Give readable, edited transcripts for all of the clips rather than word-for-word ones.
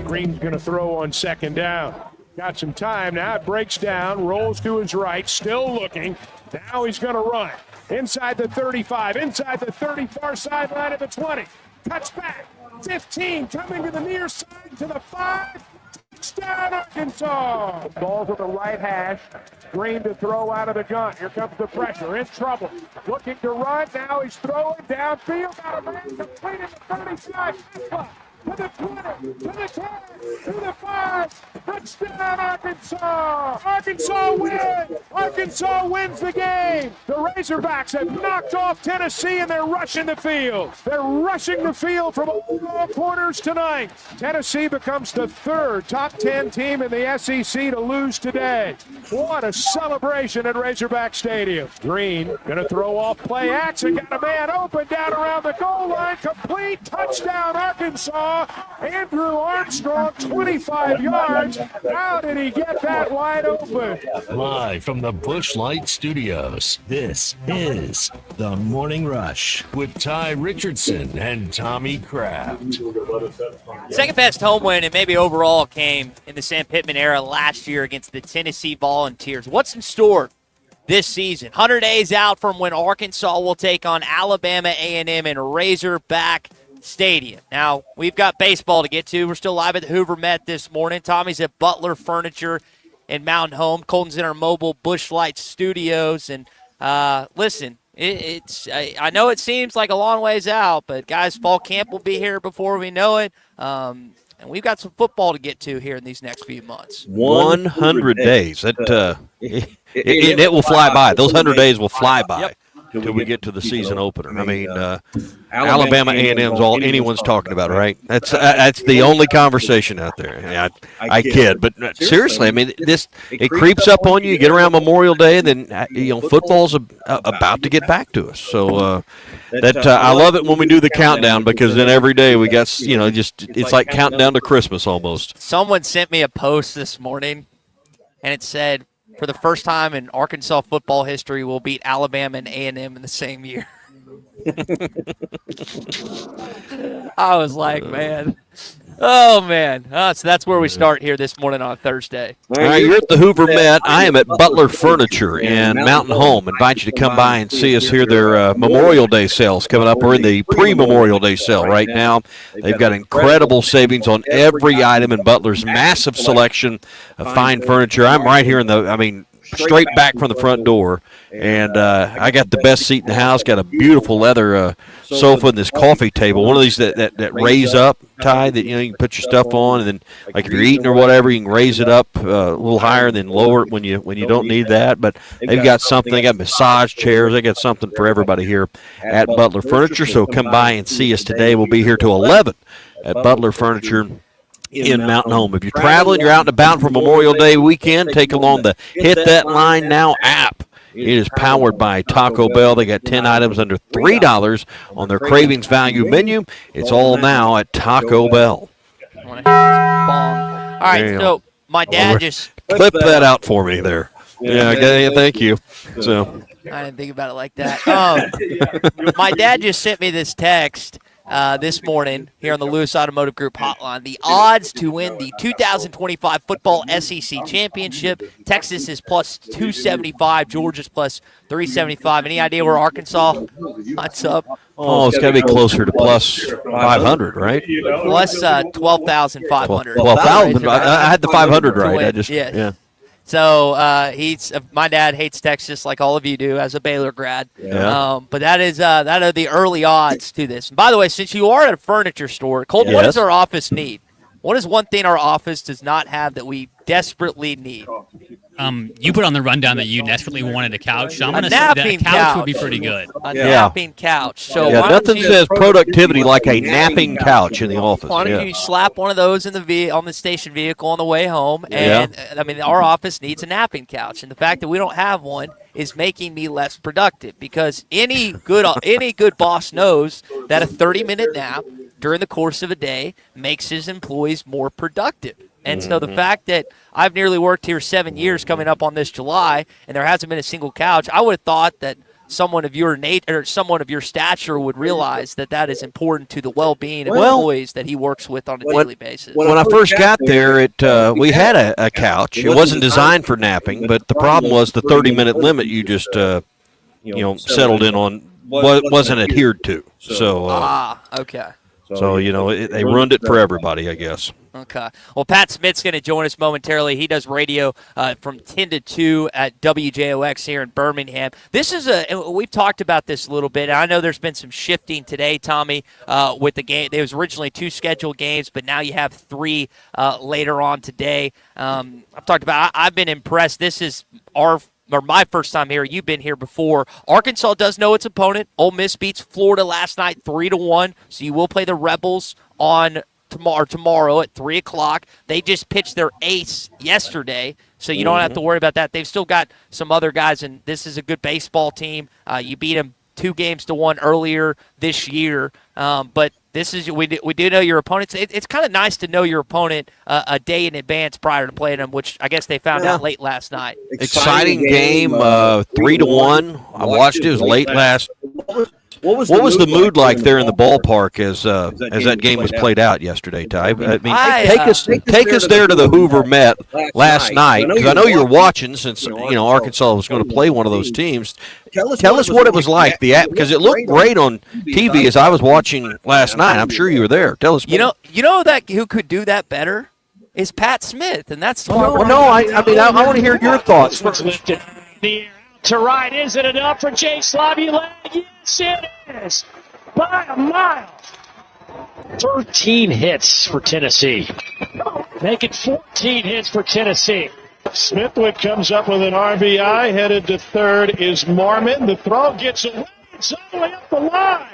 Green's going to throw on second down. Got some time now. It breaks down, rolls to his right, still looking. Now he's going to run. Inside the 35, inside the 30, far sideline of the 20. Cuts back. 15, coming to the near side to the 5. Touchdown, Arkansas. Ball's at the right hash. Green to throw out of the gun. Here comes the pressure. In trouble. Looking to run. Now he's throwing downfield. Got a man complete at the 35. To the 20, to the 10, to the 5. Touchdown, Arkansas. Arkansas wins. Arkansas wins the game. The Razorbacks have knocked off Tennessee, and they're rushing the field. They're rushing the field from all corners tonight. Tennessee becomes the third top 10 team in the SEC to lose today. What a celebration at Razorback Stadium. Green going to throw off play action. Got a man open down around the goal line. Complete touchdown, Arkansas. Andrew Armstrong, 25 yards. How did he get that wide open? Live from the Busch Light Studios, this is The Morning Rush with Ty Richardson and Tommy Kraft. Second best home win and maybe overall came in the Sam Pittman era last year against the Tennessee Volunteers. What's in store this season? 100 days out from when Arkansas will take on Alabama A&M in Razorback Stadium. Now, we've got baseball to get to. We're still live at the Hoover Met this morning. Tommy's at Butler Furniture in Mountain Home. Colton's in our mobile Busch Light Studios. And listen, I know it seems like a long ways out, but guys, fall camp will be here before we know it. And we've got some football to get to here in these next few months. 100 days. It will fly by. Those 100 days will fly by. Yep. Till we get to the season opener. I mean, Alabama A&M's all anyone's talking about, right? That's the only conversation out there. Yeah, I kid, but seriously, I mean, it creeps up on you. You get around Memorial Day, and then football's about to get back to us. So I love it when we do the countdown, because then every day we got it's like counting down to Christmas almost. Someone sent me a post this morning, and it said, for the first time in Arkansas football history, we'll beat Alabama and A&M in the same year. I was like, man. Oh, man. So that's where we start here this morning on Thursday. All right, you're at the Hoover Met. I am at Butler Furniture in Mountain Home. Invite you to come by and see us here. Their Memorial Day sales coming up. We're in the pre-Memorial Day sale right now. They've got incredible savings on every item in Butler's massive selection of fine furniture. I'm right here straight back from the front door, and I got the best seat in the house. Got a beautiful leather sofa and this coffee table, one of these that raise up, Ty, that you can put your stuff on, and then like if you're eating or whatever, you can raise it up a little higher, then lower it when you don't need that. But they've got something. They got massage chairs. They got something for everybody here at Butler Furniture. So come by and see us today. We'll be here till 11 at Butler Furniture in Mountain Home. If you're traveling, you're out and about for Memorial Day weekend, take along the Hit That Line Now app. It is powered by Taco Bell. They got 10 items under $3 on their Cravings Value menu. It's all now at Taco Bell. All right, so my dad just clip that out for me there. Yeah, okay, thank you. So I didn't think about it like that. My dad just sent me this text this morning here on the Lewis Automotive Group hotline. The odds to win the 2025 football SEC championship: Texas is plus 275, Georgia's plus 375. Any idea where Arkansas lines up? Oh, it's got to be closer to plus 500, right? Plus 12,500. 12,000. I had the 500 right. Yeah. So my dad hates Texas like all of you do as a Baylor grad. Yeah. But that are the early odds to this. And by the way, since you are at a furniture store, Colton, What does our office need? What is one thing our office does not have that we desperately need? You put on the rundown that you desperately wanted a couch. So I'm going to say that a couch would be pretty good. A napping couch. So nothing says productivity like a napping couch in the office. Why don't you slap one of those on the station vehicle on the way home? And our office needs a napping couch, and the fact that we don't have one is making me less productive, because any good boss knows that a 30-minute nap during the course of a day makes his employees more productive. And so the fact that I've nearly worked here 7 years coming up on this July, and there hasn't been a single couch, I would have thought that someone of your or someone of your stature would realize that is important to the well-being of employees that he works with on a daily basis. When I first got there, we had a couch. It wasn't designed for napping, but the problem was the 30-minute limit you just settled in on wasn't adhered to. So okay. So they ruined it for everybody, I guess. Okay. Well, Pat Smith's going to join us momentarily. He does radio from 10 to 2 at WJOX here in Birmingham. This is we've talked about this a little bit. I know there's been some shifting today, Tommy, with the game. There was originally 2 scheduled games, but now you have 3 later on today. I've talked about, I've been impressed. This is my first time here. You've been here before. Arkansas does know its opponent. Ole Miss beats Florida last night 3-1, so you will play the Rebels on tomorrow at 3 o'clock. They just pitched their ace yesterday, so you don't have to worry about that. They've still got some other guys, and this is a good baseball team. You beat them 2-1 earlier this year, but this is we do know your opponents. It's kind of nice to know your opponent a day in advance prior to playing them, which I guess they found out late last night. Exciting game, 3-1. I watched it. It was late last. What was the mood like there in the ballpark as that game was played out yesterday, Ty? I mean, take us there to the Hoover Met last night, because I know you're watching since Arkansas was going to play one of those teams. Tell us what it was like, because it looked great on TV as I was watching last night. I'm sure you were there. Tell us. Who could do that better is Pat Smith, and that's I want to hear your thoughts. To right, is it enough for Jay Slavulag? Yes, it is. By a mile. 13 hits for Tennessee. Make it 14 hits for Tennessee. Smithwick comes up with an RBI. Headed to third is Marmon. The throw gets away. It's all the way up the line.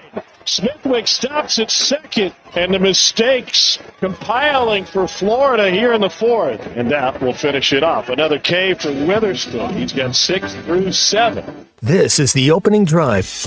Smithwick stops at second, and the mistakes compiling for Florida here in the fourth. And that will finish it off. Another K for Witherspoon. He's got 6 through 7. This is the opening drive.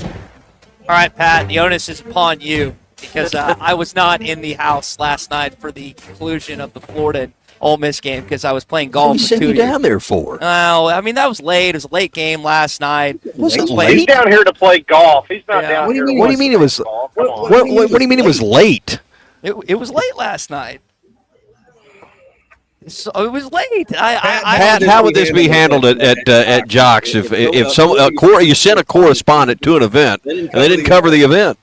All right, Pat, the onus is upon you, because I was not in the house last night for the conclusion of the Florida Ole Miss game, because I was playing golf. What did he send you down there for? Oh, I mean, that was late. It was a late game last night. Was it late? He's down here to play golf. He's not down here. What do you mean it was? What do you mean it was late? It was late last night. So it was late. Pat, how would this be handled at Jocks if you sent a correspondent to an event and they didn't cover the event?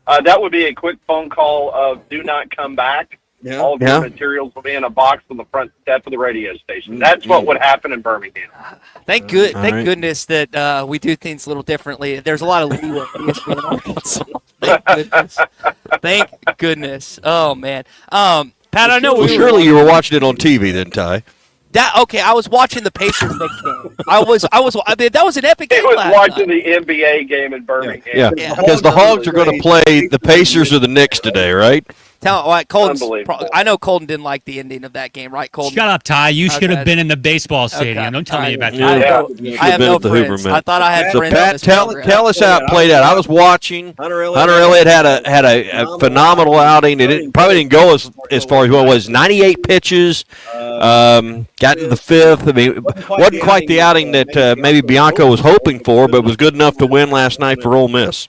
That would be a quick phone call of "Do not come back." Yeah. All of your materials will be in a box on the front step of the radio station. That's what would happen in Birmingham. Thank goodness that we do things a little differently. There's a lot of leeway. Thank goodness. Thank goodness. Oh man, Pat, I know. Well, surely you were watching it on TV then, Ty. I was watching the Pacers next game. That was an epic game. He was watching the NBA game in Birmingham. Yeah, because the Hogs are going to play the Pacers or the Knicks today, right? I know Colton didn't like the ending of that game, right, Colton? Shut up, Ty. You should have been in the baseball stadium. Don't tell me about that. I have no friends. I thought I had friends. Pat, tell us how it played out. I was watching. Hunter Elliott had a phenomenal outing. It probably didn't go as far as what it was. 98 pitches. Got in the fifth. I mean, wasn't quite the outing that maybe Bianco was hoping for, but was good enough to win last night for Ole Miss.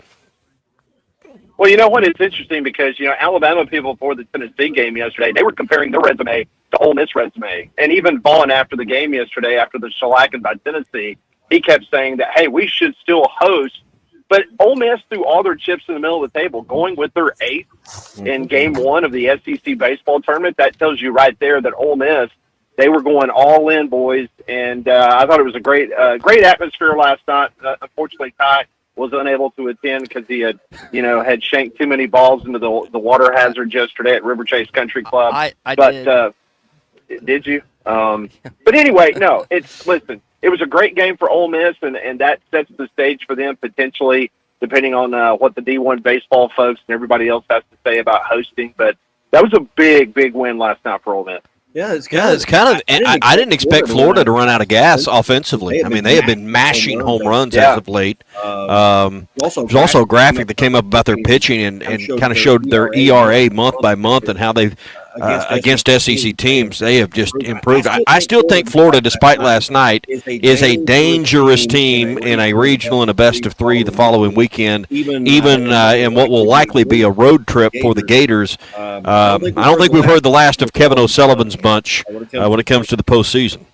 Well, you know what? It's interesting because, Alabama people before the Tennessee game yesterday, they were comparing their resume to Ole Miss resume. And even Vaughn after the game yesterday, after the shellacking by Tennessee, he kept saying that, hey, we should still host. But Ole Miss threw all their chips in the middle of the table, going with their eighth in game 1 of the SEC baseball tournament. That tells you right there that Ole Miss, they were going all in, boys. And I thought it was a great atmosphere last night. Unfortunately, Ty was unable to attend because he had shanked too many balls into the water hazard yesterday at River Chase Country Club. Did you? But anyway, no. Listen. It was a great game for Ole Miss, and that sets the stage for them potentially, depending on what the D1 baseball folks and everybody else has to say about hosting. But that was a big, big win last night for Ole Miss. It's kind of. I didn't expect Florida to run out of gas offensively. I mean, they have been mashing home runs as of late. There's also a graphic that came up about their pitching and kind of showed their ERA month by month and how they've against SEC teams. They have just improved. I still think Florida, despite last night, is a dangerous team in a regional and a best-of-3 the following weekend, even in what will likely be a road trip for the Gators. I don't think we've heard the last of Kevin O'Sullivan's bunch when it comes to the postseason.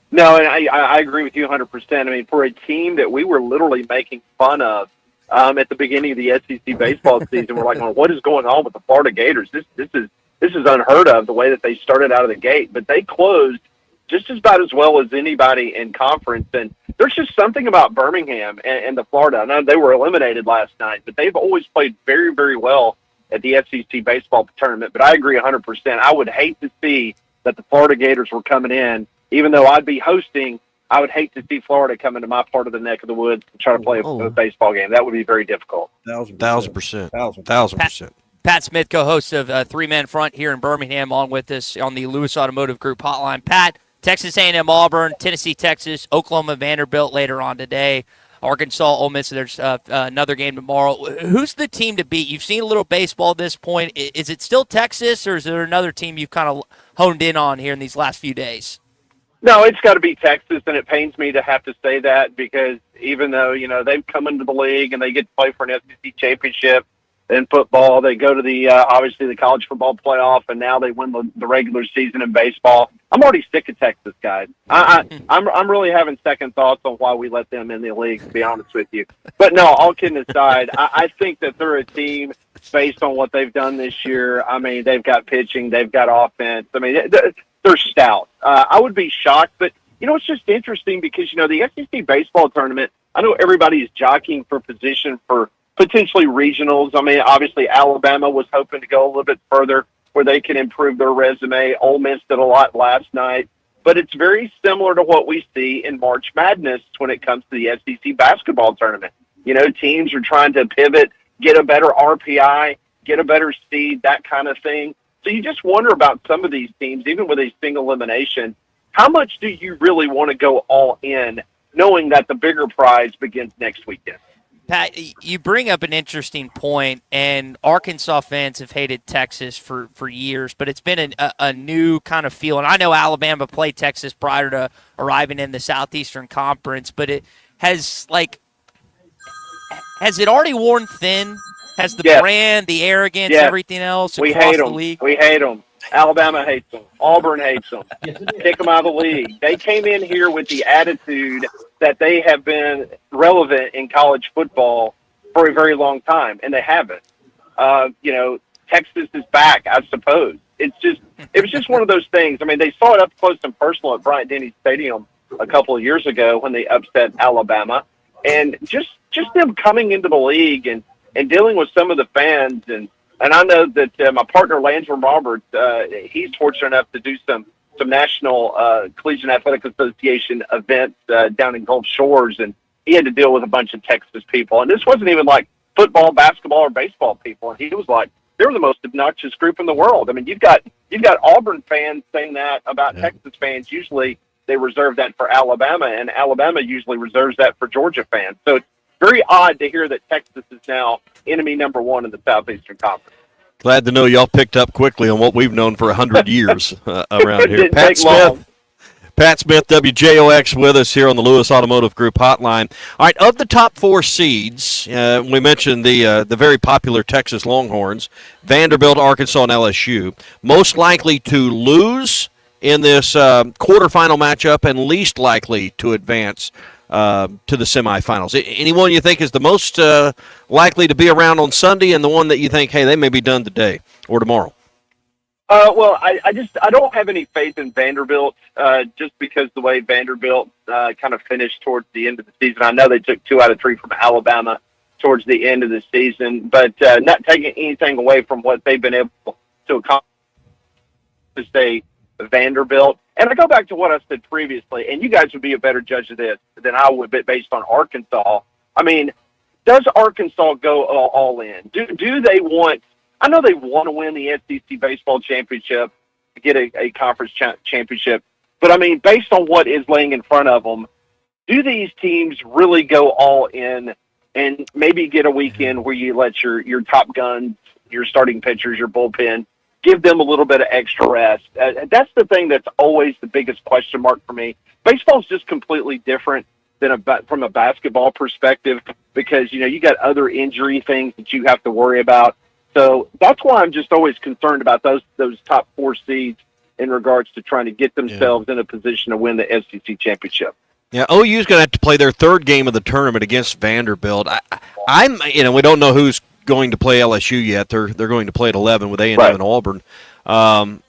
No, and I agree with you 100%. I mean, for a team that we were literally making fun of at the beginning of the SEC baseball season, we're like, well, what is going on with the Florida Gators? This is unheard of, the way that they started out of the gate. But they closed just about as well as anybody in conference. And there's just something about Birmingham and the Florida. I know they were eliminated last night, but they've always played very, very well at the SEC baseball tournament. But I agree 100%. I would hate to see that the Florida Gators were coming in. Even though I'd be hosting, I would hate to see Florida come into my part of the neck of the woods and try to play a baseball game. That would be very difficult. 1,000%. Pat Smith, co-host of Three Men Front here in Birmingham, on with us on the Lewis Automotive Group hotline. Pat, Texas A&M Auburn, Tennessee Texas, Oklahoma Vanderbilt later on today, Arkansas Ole Miss. There's another game tomorrow. Who's the team to beat? You've seen a little baseball at this point. Is it still Texas, or is there another team you've kind of honed in on here in these last few days? No, it's got to be Texas, and it pains me to have to say that because even though, they've come into the league and they get to play for an SEC championship in football, they go to the obviously the college football playoff, and now they win the regular season in baseball. I'm already sick of Texas, guys. I'm really having second thoughts on why we let them in the league, to be honest with you. But no, all kidding aside, I think that they're a team based on what they've done this year. I mean, they've got pitching, they've got offense. I mean, they're stout. I would be shocked, but, it's just interesting because, the SEC baseball tournament, I know everybody's jockeying for position for potentially regionals. I mean, obviously Alabama was hoping to go a little bit further where they can improve their resume. Ole Miss did a lot last night. But it's very similar to what we see in March Madness when it comes to the SEC basketball tournament. Teams are trying to pivot, get a better RPI, get a better seed, that kind of thing. So you just wonder about some of these teams, even with a single elimination, how much do you really want to go all in, knowing that the bigger prize begins next weekend? Pat, you bring up an interesting point, and Arkansas fans have hated Texas for years, but it's been a new kind of feel. And I know Alabama played Texas prior to arriving in the Southeastern Conference, but it has it already worn thin? Has the brand, the arrogance, everything else across the league? We hate them. Alabama hates them. Auburn hates them. Kick them out of the league. They came in here with the attitude that they have been relevant in college football for a very long time, and they haven't. Texas is back, I suppose. It was just one of those things. I mean, they saw it up close and personal at Bryant-Denny Stadium a couple of years ago when they upset Alabama, and just them coming into the league and dealing with some of the fans, and I know that my partner Landrum Roberts, he's fortunate enough to do some national Collegiate Athletic Association events down in Gulf Shores, and he had to deal with a bunch of Texas people, and this wasn't even like football, basketball, or baseball people, and he was like, they were the most obnoxious group in the world. I mean, you've got Auburn fans saying that about Texas fans. Usually they reserve that for Alabama, and Alabama usually reserves that for Georgia fans. So it's very odd to hear that Texas is now enemy number one in the Southeastern Conference. Glad to know y'all picked up quickly on what we've known for 100 years around here. Pat Smith, WJOX, with us here on the Lewis Automotive Group hotline. All right, of the top four seeds, we mentioned the very popular Texas Longhorns, Vanderbilt, Arkansas, and LSU. Most likely to lose in this quarterfinal matchup and least likely to advance to the semifinals. Anyone you think is the most likely to be around on Sunday, and the one that you think, hey, they may be done today or tomorrow? Well, I don't have any faith in Vanderbilt just because the way Vanderbilt kind of finished towards the end of the season. I know they took 2 out of 3 from Alabama towards the end of the season, but not taking anything away from what they've been able to accomplish to stay Vanderbilt. And I go back to what I said previously, and you guys would be a better judge of this than I would, but based on Arkansas. I mean, does Arkansas go all in? Do they want – I know they want to win the SEC baseball championship, to get a conference championship, but, I mean, based on what is laying in front of them, do these teams really go all in and maybe get a weekend where you let your top guns, your starting pitchers, your bullpen, give them a little bit of extra rest. That's the thing that's always the biggest question mark for me. Baseball is just completely different than from a basketball perspective because, you got other injury things that you have to worry about. So that's why I'm just always concerned about those top 4 seeds in regards to trying to get themselves in a position to win the SEC championship. Yeah, OU's going to have to play their 3rd game of the tournament against Vanderbilt. I'm we don't know who's going to play LSU yet. They're going to play at 11 with A&M and Auburn. I'm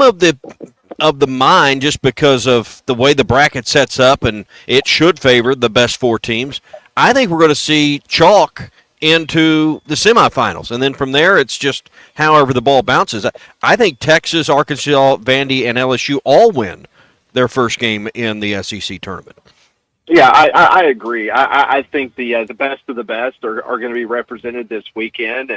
of the mind, just because of the way the bracket sets up, and it should favor the best 4 teams. I think we're going to see chalk into the semifinals, and then from there it's just however the ball bounces. I think Texas, Arkansas, Vandy, and LSU all win their first game in the SEC tournament. Yeah, I agree. I think the best of the best are going to be represented this weekend,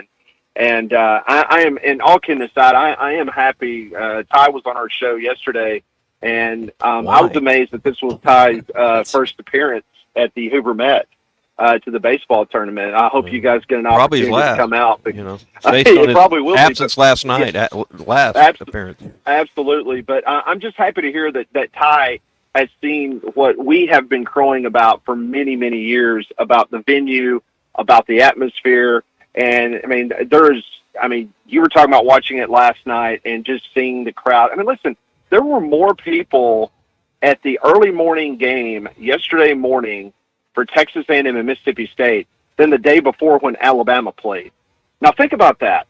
and I am, in all kidding aside, I am happy. Ty was on our show yesterday, and I was amazed that this was Ty's first appearance at the Hoover Met to the baseball tournament. I hope you guys get an opportunity to come out. Based on his probably will absence last night, last appearance. Absolutely, but I'm just happy to hear that Ty has seen what we have been crowing about for many, many years about the venue, about the atmosphere. And, you were talking about watching it last night and just seeing the crowd. Listen, there were more people at the early morning game yesterday morning for Texas A&M and Mississippi State than the day before when Alabama played. Now, think about that.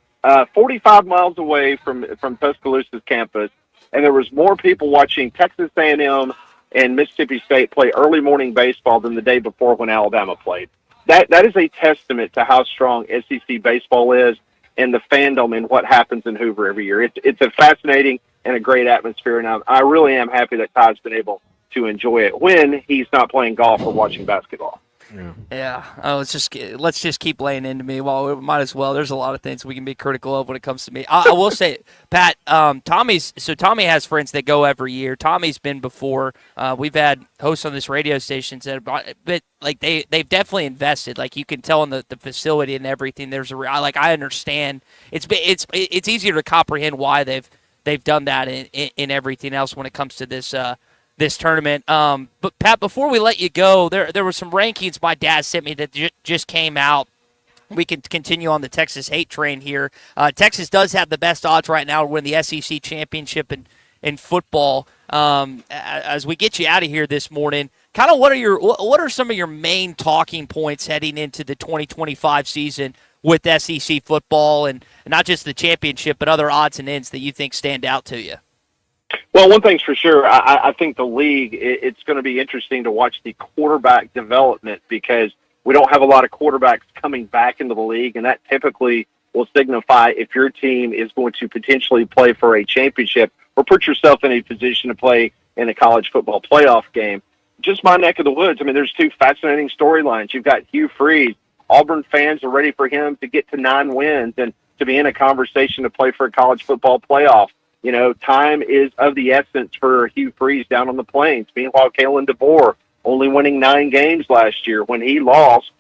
45 miles away from Tuscaloosa's campus, and there was more people watching Texas A&M and Mississippi State play early morning baseball than the day before when Alabama played. That is a testament to how strong SEC baseball is and the fandom and what happens in Hoover every year. It's a fascinating and a great atmosphere, and I really am happy that Todd's been able to enjoy it when he's not playing golf or watching basketball. Yeah. Oh, let's just keep laying into me. Well, we might as well. There's a lot of things we can be critical of when it comes to me. I will say, Pat, Tommy has friends that go every year. Tommy's been before. We've had hosts on this radio station that, but like they've definitely invested. Like you can tell in the facility and everything. There's I understand. It's easier to comprehend why they've done that in everything else when it comes to this tournament. But Pat, before we let you go, there were some rankings my dad sent me that just came out. We can continue on the Texas hate train here. Texas does have the best odds right now to win the SEC championship in football. As we get you out of here this morning, kind of what are some of your main talking points heading into the 2025 season with SEC football, and not just the championship, but other odds and ends that you think stand out to you? Well, one thing's for sure. I think the league, it's going to be interesting to watch the quarterback development because we don't have a lot of quarterbacks coming back into the league, and that typically will signify if your team is going to potentially play for a championship or put yourself in a position to play in a college football playoff game. Just my neck of the woods. There's 2 fascinating storylines. You've got Hugh Freeze. Auburn fans are ready for him to get to 9 wins and to be in a conversation to play for a college football playoff. Time is of the essence for Hugh Freeze down on the Plains. Meanwhile, Kalen DeBoer only winning 9 games last year. When he lost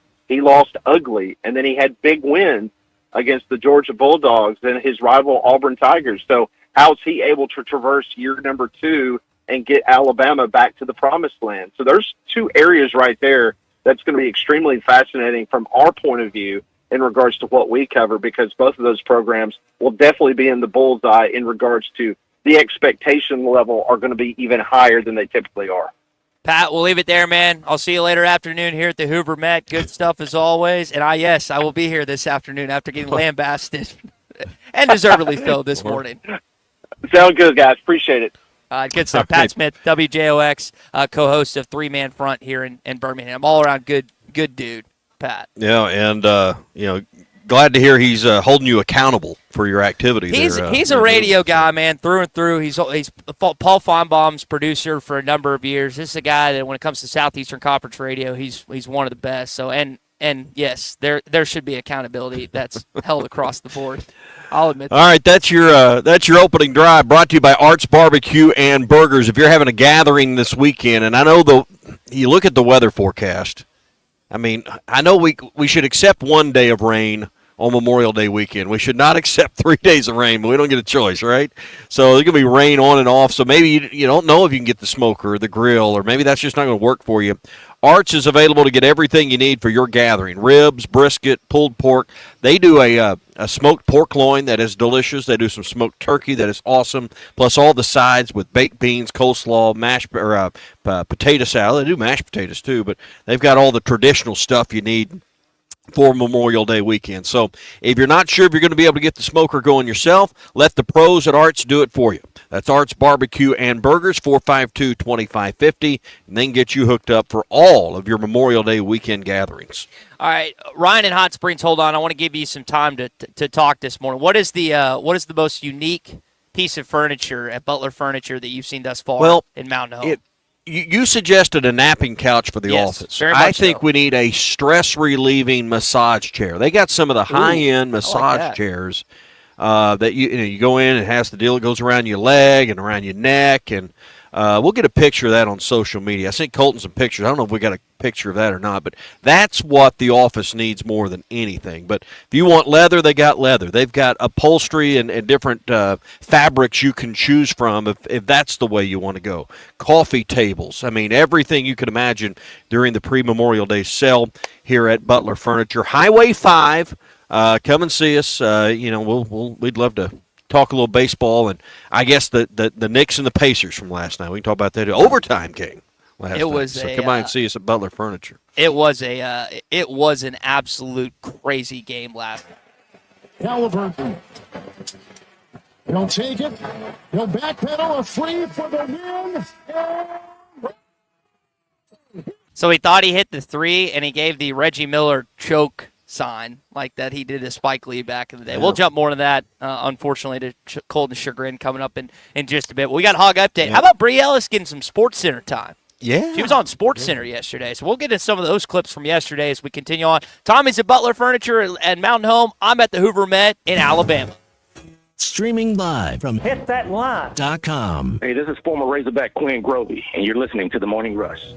ugly, and then he had big wins against the Georgia Bulldogs and his rival Auburn Tigers. So how's he able to traverse year number 2 and get Alabama back to the promised land? So there's 2 areas right there that's going to be extremely fascinating from our point of view in regards to what we cover, because both of those programs will definitely be in the bullseye in regards to the expectation level are going to be even higher than they typically are. Pat, we'll leave it there, man. I'll see you later afternoon here at the Hoover Met. Good stuff as always. And I will be here this afternoon after getting lambasted and deservedly filled this morning. Sound good, guys. Appreciate it. Good stuff. Pat Smith, WJOX, co-host of 3-Man Front here in Birmingham. All around good dude, Pat. Yeah, and glad to hear he's holding you accountable for your activities. He's a radio guy, man, through and through. He's Paul Feinbaum's producer for a number of years. This is a guy that when it comes to Southeastern Conference radio, he's one of the best. So and yes, there should be accountability that's held across the board. I'll admit that. All right, that's your opening drive, brought to you by Arts Barbecue and Burgers. If you're having a gathering this weekend, and I know you look at the weather forecast. I know we should accept one day of rain on Memorial Day weekend. We should not accept 3 days of rain, but we don't get a choice, right? So there's going to be rain on and off, so maybe you don't know if you can get the smoker or the grill, or maybe that's just not going to work for you. Arts is available to get everything you need for your gathering. Ribs, brisket, pulled pork. They do a smoked pork loin that is delicious. They do some smoked turkey that is awesome, plus all the sides with baked beans, coleslaw, potato salad. They do mashed potatoes too, but they've got all the traditional stuff you need for Memorial Day weekend. So if you're not sure if you're going to be able to get the smoker going yourself, let the pros at Arts do it for you. That's Arts Barbecue and Burgers, 452-2550, and then get you hooked up for all of your Memorial Day weekend gatherings. All right, Ryan in Hot Springs, hold on. I want to give you some time to talk this morning. What is the most unique piece of furniture at Butler Furniture that you've seen thus far in Mountain Home? You suggested a napping couch for the office. Very much I think so. we need a stress-relieving massage chair. They got some of the high-end massage chairs that you go in and it has the deal that goes around your leg and around your neck, and we'll get a picture of that on social media. I sent Colton some pictures. I don't know if we got a picture of that or not, but that's what the office needs more than anything. But if you want leather, they got leather. They've got upholstery and different fabrics you can choose from if that's the way you want to go. Coffee tables. I mean, everything you could imagine during the pre-Memorial Day sale here at Butler Furniture. Highway 5. Come and see us. We'd love to talk a little baseball, and I guess the Knicks and the Pacers from last night. We can talk about that. Overtime game last night. So come by and see us at Butler Furniture. It was an absolute crazy game last night. Halliburton. He'll take it. He'll backpedal a free for the win. So he thought he hit the three, and he gave the Reggie Miller choke sign like that he did to Spike Lee back in the day. Yeah. We'll jump more to that, unfortunately, to Colton Chagrin coming up in just a bit. We got Hog Update. How about Bree Ellis getting some Sports Center time? Yeah. She was on Sports Center yesterday, so we'll get into some of those clips from yesterday as we continue on. Tommy's at Butler Furniture and Mountain Home. I'm at the Hoover Met in Alabama. Streaming live from hitthatline.com. Hey, this is former Razorback Quinn Grovey, and you're listening to The Morning Rush.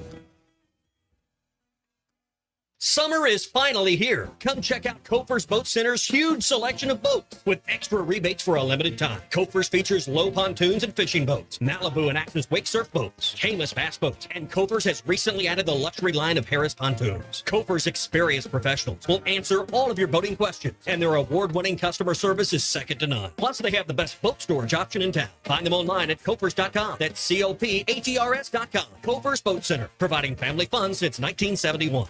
Summer is finally here. Come check out Kofer's Boat Center's huge selection of boats with extra rebates for a limited time. Kofer's features low pontoons and fishing boats, Malibu and Axis wake surf boats, Caymas bass boats, and Kofer's has recently added the luxury line of Harris pontoons. Kofer's experienced professionals will answer all of your boating questions, and their award-winning customer service is second to none. Plus, they have the best boat storage option in town. Find them online at Kofers.com. That's COPHERS.com. Kofer's Boat Center, providing family fun since 1971.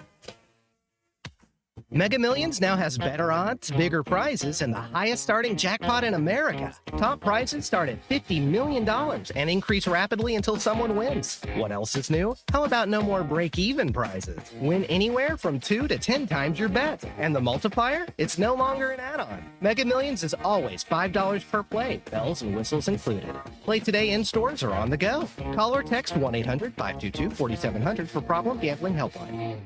Mega Millions now has better odds, bigger prizes, and the highest starting jackpot in America. Top prizes start at $50 million and increase rapidly until someone wins. What else is new? How about no more break-even prizes? Win anywhere from 2 to 10 times your bet. And the multiplier? It's no longer an add-on. Mega Millions is always $5 per play, bells and whistles included. Play today in stores or on the go. Call or text 1-800-522-4700 for problem gambling helpline.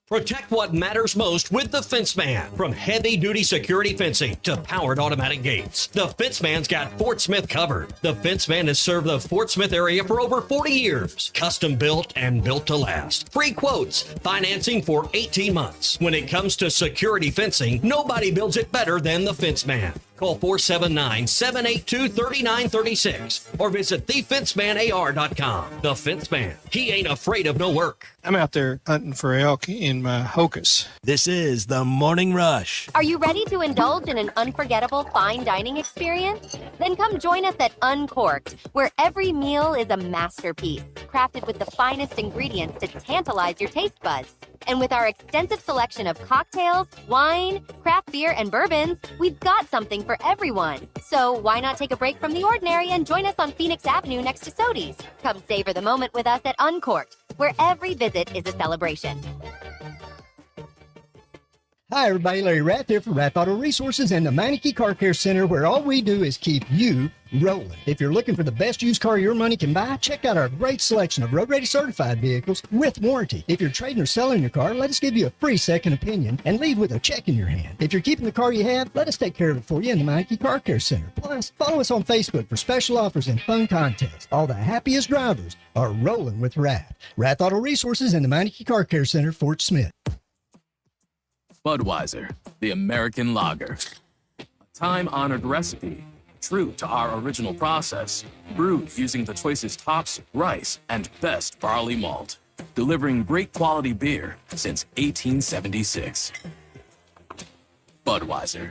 Protect what matters most with the Fence Man. From heavy-duty security fencing to powered automatic gates, the Fence Man's got Fort Smith covered. The Fence Man has served the Fort Smith area for over 40 years. Custom built and built to last. Free quotes, financing for 18 months. When it comes to security fencing, nobody builds it better than the Fence Man. Call 479-782-3936 or visit thefencemanAR.com. The Fence Man. He ain't afraid of no work. I'm out there hunting for elk in my Hocus. This is the Morning Rush. Are you ready to indulge in an unforgettable fine dining experience? Then come join us at Uncorked, where every meal is a masterpiece, crafted with the finest ingredients to tantalize your taste buds. And with our extensive selection of cocktails, wine, craft beer, and bourbons, we've got something for everyone. So why not take a break from the ordinary and join us on Phoenix Avenue next to Sodi's? Come savor the moment with us at Uncorked, where every visit is a celebration. Hi, everybody. Larry Rath here from Rath Auto Resources and the Meineke Car Care Center, where all we do is keep you rolling. If you're looking for the best used car your money can buy, check out our great selection of road-ready certified vehicles with warranty. If you're trading or selling your car, let us give you a free second opinion and leave with a check in your hand. If you're keeping the car you have, let us take care of it for you in the Meineke Car Care Center. Plus, follow us on Facebook for special offers and fun contests. All the happiest drivers are rolling with Rath. Rath Auto Resources and the Meineke Car Care Center, Fort Smith. Budweiser, the American lager. A time-honored recipe, true to our original process, brewed using the choicest hops, rice, and best barley malt, delivering great quality beer since 1876. Budweiser.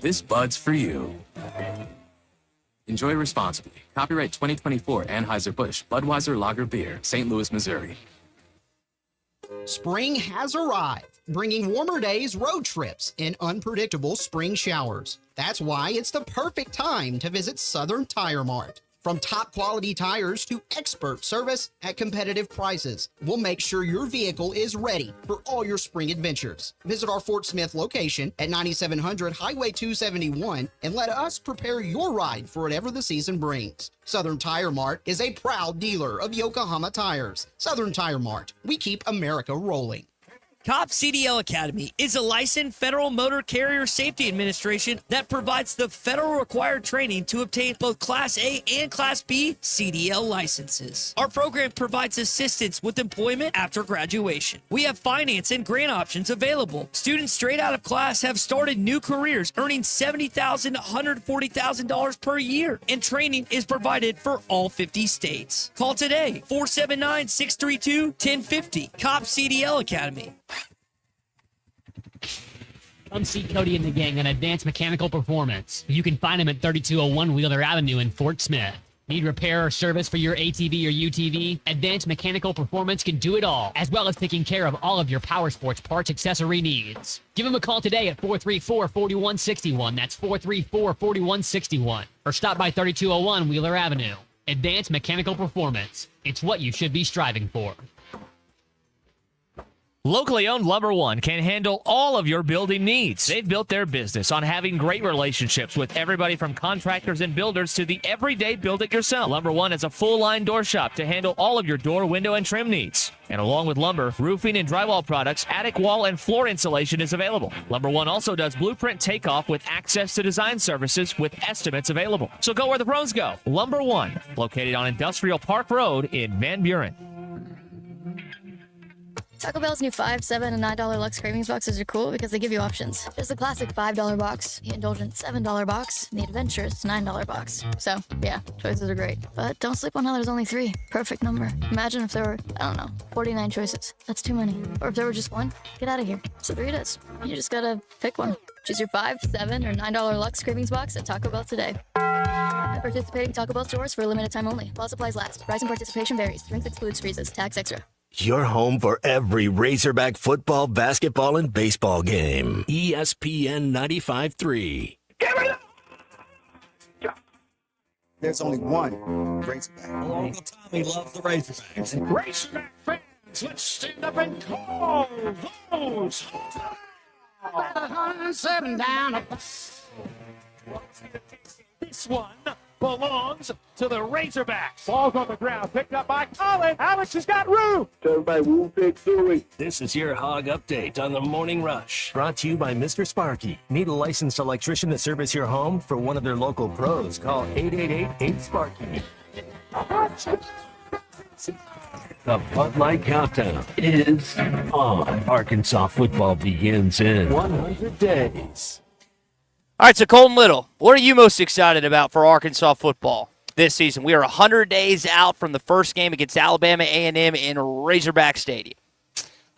This Bud's for you. Enjoy responsibly. Copyright 2024 Anheuser-Busch Budweiser Lager Beer, St. Louis, Missouri. Spring has arrived, bringing warmer days, road trips, and unpredictable spring showers. That's why it's the perfect time to visit Southern Tire Mart. From top quality tires to expert service at competitive prices, we'll make sure your vehicle is ready for all your spring adventures. Visit our Fort Smith location at 9700 Highway 271 and let us prepare your ride for whatever the season brings. Southern Tire Mart is a proud dealer of Yokohama tires. Southern Tire Mart, we keep America rolling. COP CDL Academy is a licensed Federal Motor Carrier Safety Administration that provides the federal required training to obtain both Class A and Class B CDL licenses. Our program provides assistance with employment after graduation. We have finance and grant options available. Students straight out of class have started new careers earning $70,000 to $140,000 per year, and training is provided for all 50 states. Call today, 479-632-1050. COP CDL Academy. Come see Cody and the gang on Advanced Mechanical Performance. You can find them at 3201 Wheeler Avenue in Fort Smith. Need repair or service for your ATV or UTV? Advanced Mechanical Performance can do it all, as well as taking care of all of your power sports parts accessory needs. Give them a call today at 434-4161. That's 434-4161. Or stop by 3201 Wheeler Avenue. Advanced Mechanical Performance. It's what you should be striving for. Locally owned Lumber One can handle all of your building needs. They've built their business on having great relationships with everybody from contractors and builders to the everyday build-it-yourself. Lumber One is a full-line door shop to handle all of your door, window, and trim needs. And along with lumber, roofing and drywall products, attic wall and floor insulation is available. Lumber One also does blueprint takeoff with access to design services with estimates available. So go where the pros go. Lumber One, located on Industrial Park Road in Van Buren. Taco Bell's new $5, $7, and $9 Lux Cravings boxes are cool because they give you options. There's the classic $5 box, the indulgent $7 box, and the adventurous $9 box. So, yeah, choices are great. But don't sleep on how there's only 3. Perfect number. Imagine if there were, 49 choices. That's too many. Or if there were just one, get out of here. So 3 it is. You just gotta pick one. Choose your $5, $7, or $9 Lux Cravings box at Taco Bell today. At participating Taco Bell stores for a limited time only. While supplies last. Price and participation varies. Drinks excludes freezes. Tax extra. Your home for every Razorback football, basketball, and baseball game. ESPN 95.3. There's only one Razorback. Uncle Tommy loves the Razorbacks. Razorback fans, let's stand up and call those. 107 down. This one belongs to the Razorbacks. Ball's on the ground, picked up by Colin. Alex has got room. This is your Hog Update on the Morning Rush. Brought to you by Mr. Sparky. Need a licensed electrician to service your home? For one of their local pros, call 888-8-SPARKY. The Bud Light Countdown is on. Arkansas football begins in 100 days. All right, so Colton Little, what are you most excited about for Arkansas football this season? We are 100 days out from the first game against Alabama A&M in Razorback Stadium.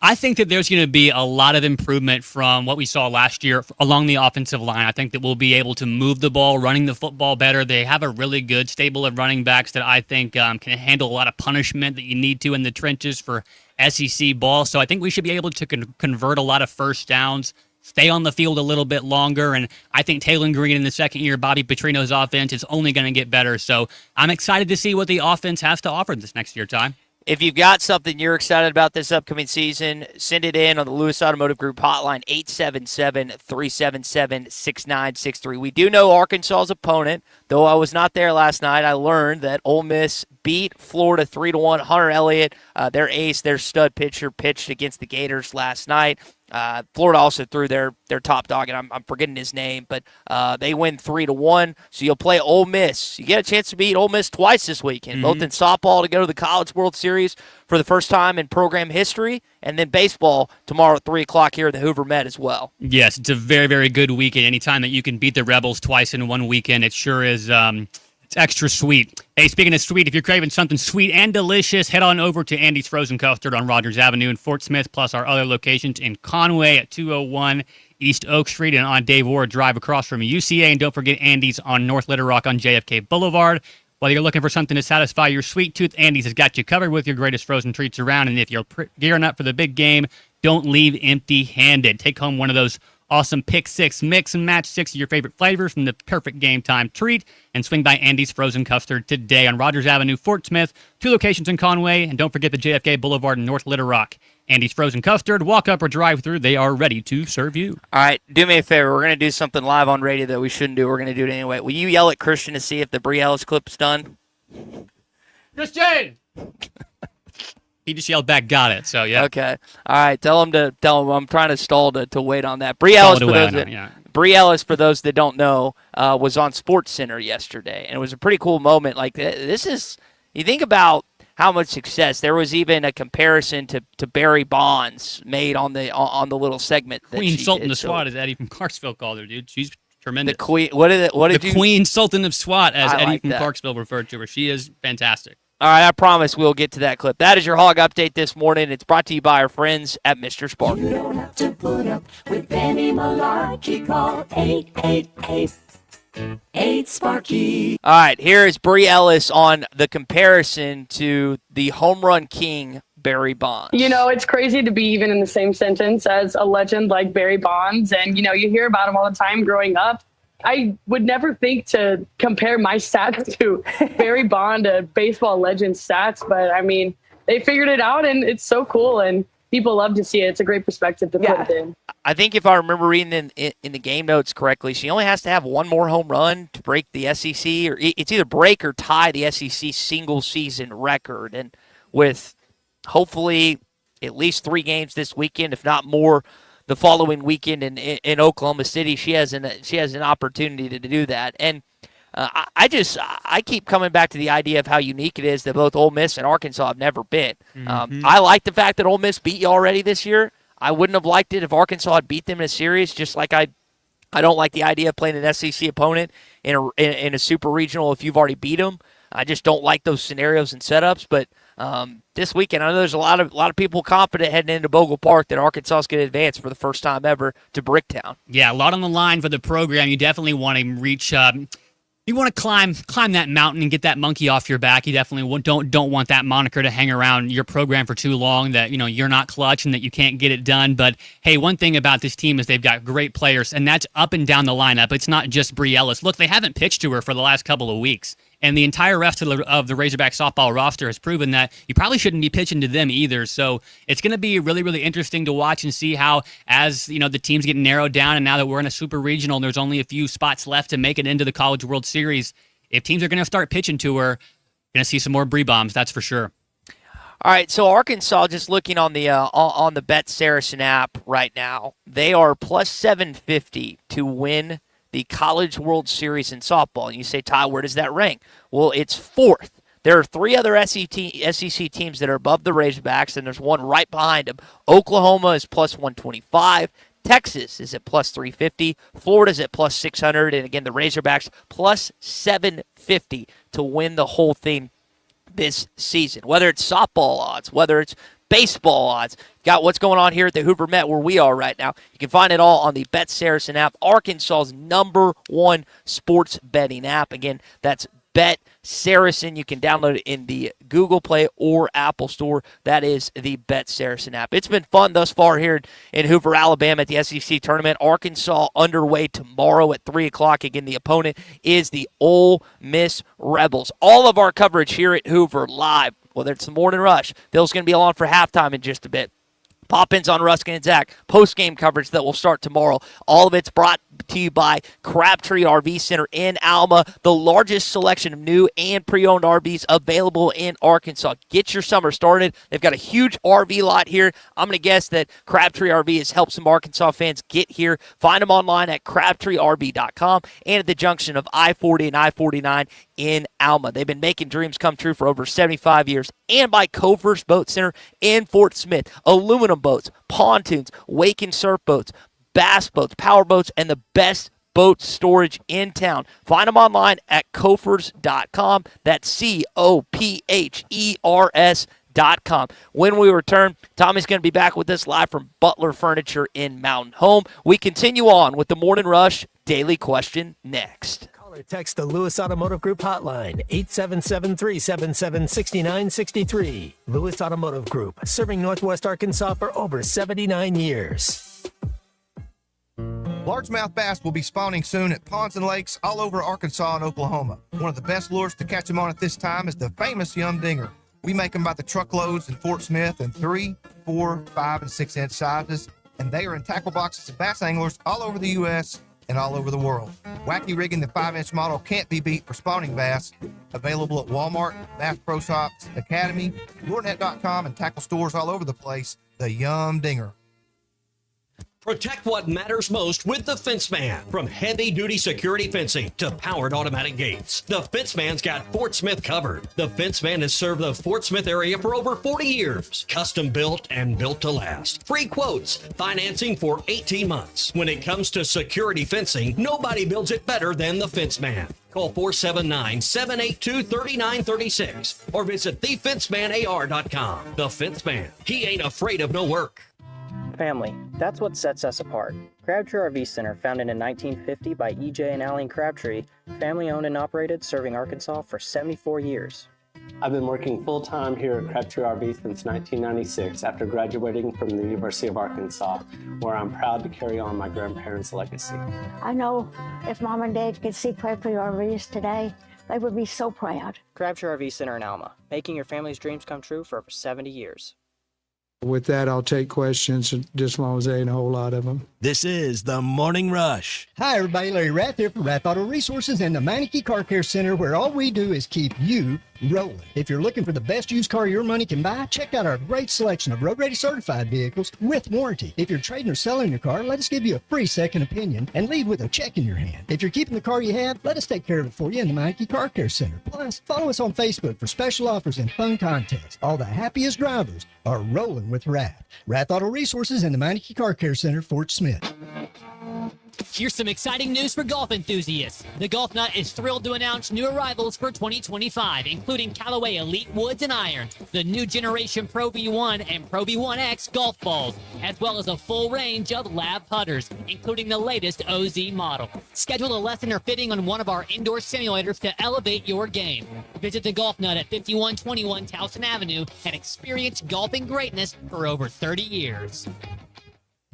I think that there's going to be a lot of improvement from what we saw last year along the offensive line. I think that we'll be able to move the ball, running the football better. They have a really good stable of running backs that I think can handle a lot of punishment that you need to in the trenches for SEC ball. So I think we should be able to convert a lot of first downs, stay on the field a little bit longer, and I think Taylor Green in the second year, Bobby Petrino's offense is only going to get better. So I'm excited to see what the offense has to offer this next year, Ty. If you've got something you're excited about this upcoming season, send it in on the Lewis Automotive Group hotline, 877-377-6963. We do know Arkansas's opponent. Though I was not there last night, I learned that Ole Miss beat Florida 3-1. Hunter Elliott, their ace, their stud pitcher, pitched against the Gators last night. Florida also threw their top dog, and I'm forgetting his name, but they win 3-1. So you'll play Ole Miss. You get a chance to beat Ole Miss twice this weekend, both in softball to go to the College World Series for the first time in program history, and then baseball tomorrow at 3 o'clock here at the Hoover Met as well. Yes, it's a very, very good weekend. Anytime that you can beat the Rebels twice in one weekend, it sure is. It's extra sweet. Hey, speaking of sweet, if you're craving something sweet and delicious, head on over to Andy's Frozen Custard on Rogers Avenue in Fort Smith, plus our other locations in Conway at 201 East Oak Street and on Dave Ward Drive across from UCA. And don't forget Andy's on North Little Rock on JFK Boulevard. Whether you're looking for something to satisfy your sweet tooth, Andy's has got you covered with your greatest frozen treats around. And if you're gearing up for the big game, don't leave empty-handed. Take home one of those awesome Pick 6 mix and match 6 of your favorite flavors from the perfect game time treat, and swing by Andy's Frozen Custard today on Rogers Avenue, Fort Smith, 2 locations in Conway, and don't forget the JFK Boulevard in North Little Rock. Andy's Frozen Custard, walk up or drive through, they are ready to serve you. All right, do me a favor. We're going to do something live on radio that we shouldn't do. We're going to do it anyway. Will you yell at Christian to see if the Brie Ellis clip's done? Christian! He just yelled back, got it. So, yeah. Okay. All right. Tell him I'm trying to stall to wait on that. Brie Ellis, Brie Ellis, for those that don't know, was on Sports Center yesterday, and it was a pretty cool moment. Like, this is, you think about how much success. There was even a comparison to Barry Bonds made on the little segment. That Queen she Sultan did. of SWAT, as Eddie from Clarksville called her, dude. She's tremendous. The Queen. What did the Queen Sultan of SWAT, as I Eddie like from that. Clarksville referred to her. She is fantastic. All right, I promise we'll get to that clip. That is your Hog Update this morning. It's brought to you by our friends at Mr. Sparky. You don't have to put up with any malarkey. Call 888-8-SPARKY. All right, here is Brie Ellis on the comparison to the home run king, Barry Bonds. You know, it's crazy to be even in the same sentence as a legend like Barry Bonds. And, you know, you hear about him all the time growing up. I would never think to compare my stats to Barry Bond, a baseball legend's stats. But, I mean, they figured it out, and it's so cool, and people love to see it. It's a great perspective to put it in. I think if I remember reading in the game notes correctly, she only has to have one more home run to break the SEC, or it's either break or tie the SEC single-season record. And with hopefully at least 3 games this weekend, if not more, the following weekend in Oklahoma City, she has an opportunity to do that. And I keep coming back to the idea of how unique it is that both Ole Miss and Arkansas have never been. I like the fact that Ole Miss beat you already this year. I wouldn't have liked it if Arkansas had beat them in a series, just like I don't like the idea of playing an SEC opponent in a super regional if you've already beat them. I just don't like those scenarios and setups. But this weekend, I know there's a lot of people confident heading into Bogle Park that Arkansas is going to advance for the first time ever to Bricktown. Yeah, a lot on the line for the program. You definitely want to reach. You want to climb that mountain and get that monkey off your back. You definitely don't want that moniker to hang around your program for too long, that you're not clutch and that you can't get it done. But hey, one thing about this team is they've got great players, and that's up and down the lineup. It's not just Brie Ellis. Look, they haven't pitched to her for the last couple of weeks. And the entire rest of the Razorback softball roster has proven that you probably shouldn't be pitching to them either. So it's going to be really, really interesting to watch and see how, as the teams get narrowed down, and now that we're in a super regional and there's only a few spots left to make it into the College World Series, if teams are going to start pitching to her, going to see some more Brie bombs, that's for sure. All right, so Arkansas, just looking on the Bet Saracen app right now, they are plus 750 to win the College World Series in softball. And you say, Ty, where does that rank? Well, it's 4th. There are 3 other SEC teams that are above the Razorbacks, and there's one right behind them. Oklahoma is plus 125. Texas is at plus 350. Florida's at plus 600. And again, the Razorbacks plus 750 to win the whole thing this season. Whether it's softball odds, whether it's baseball odds, got what's going on here at the Hoover Met where we are right now. You can find it all on the Bet Saracen app, Arkansas's #1 sports betting app. Again, that's Bet Saracen. You can download it in the Google Play or Apple Store. That is the Bet Saracen app. It's been fun thus far here in Hoover, Alabama at the SEC tournament. Arkansas underway tomorrow at 3 o'clock. Again, the opponent is the Ole Miss Rebels. All of our coverage here at Hoover live, whether it's the morning rush. Phil's going to be along for halftime in just a bit. Pop-ins on Ruskin and Zach, post-game coverage that will start tomorrow. All of it's brought to you by Crabtree RV Center in Alma, the largest selection of new and pre-owned RVs available in Arkansas. Get your summer started. They've got a huge RV lot here. I'm going to guess that Crabtree RV has helped some Arkansas fans get here. Find them online at crabtreerv.com and at the junction of I-40 and I-49 in Alma. They've been making dreams come true for over 75 years. And by Cover's Boat Center in Fort Smith. Aluminum boats, pontoons, wake and surf boats, bass boats, power boats, and the best boat storage in town. Find them online at Cophers.com. That's COPHERS.com. When we return, Tommy's going to be back with us live from Butler Furniture in Mountain Home. We continue on with the Morning Rush Daily Question next. Or text the Lewis Automotive Group hotline, 877-377-6963. Lewis Automotive Group, serving Northwest Arkansas for over 79 years. Largemouth bass will be spawning soon at ponds and lakes all over Arkansas and Oklahoma. One of the best lures to catch them on at this time is the famous Yum Dinger. We make them by the truckloads in Fort Smith in 3, 4, 5, and 6-inch sizes, and they are in tackle boxes of bass anglers all over the U.S. and all over the world. Wacky rigging the 5-inch model can't be beat for spawning bass. Available at Walmart, Bass Pro Shops, Academy, LureNet.com, and tackle stores all over the place. The Yum Dinger. Protect what matters most with the Fence Man. From heavy-duty security fencing to powered automatic gates, the Fence Man's got Fort Smith covered. The Fence Man has served the Fort Smith area for over 40 years. Custom built and built to last. Free quotes, financing for 18 months. When it comes to security fencing, nobody builds it better than the Fence Man. Call 479-782-3936 or visit thefencemanAR.com. The Fence Man. He ain't afraid of no work. Family. That's what sets us apart. Crabtree RV Center, founded in 1950 by E.J. and Aline Crabtree, family owned and operated, serving Arkansas for 74 years. I've been working full-time here at Crabtree RV since 1996 after graduating from the University of Arkansas, where I'm proud to carry on my grandparents' legacy. I know if Mom and Dad could see Crabtree RVs today, they would be so proud. Crabtree RV Center in Alma, making your family's dreams come true for over 70 years. With that, I'll take questions, just as long as there ain't a whole lot of them. This is the Morning Rush. Hi, everybody. Larry Rath here from Rath Auto Resources and the Meineke Car Care Center, where all we do is keep you rolling. If you're looking for the best used car your money can buy, check out our great selection of road-ready certified vehicles with warranty. If you're trading or selling your car, let us give you a free second opinion and leave with a check in your hand. If you're keeping the car you have, let us take care of it for you in the Meineke Car Care Center. Plus, follow us on Facebook for special offers and fun contests. All the happiest drivers are rolling with Rath. Rath Auto Resources and the Meineke Car Care Center, Fort Smith. Here's some exciting news for golf enthusiasts. The Golf Nut is thrilled to announce new arrivals for 2025, including Callaway Elite Woods and Irons, the new generation Pro V1 and Pro V1X golf balls, as well as a full range of lab putters, including the latest OZ model. Schedule a lesson or fitting on one of our indoor simulators to elevate your game. Visit the Golf Nut at 5121 Towson Avenue and experience golfing greatness for over 30 years.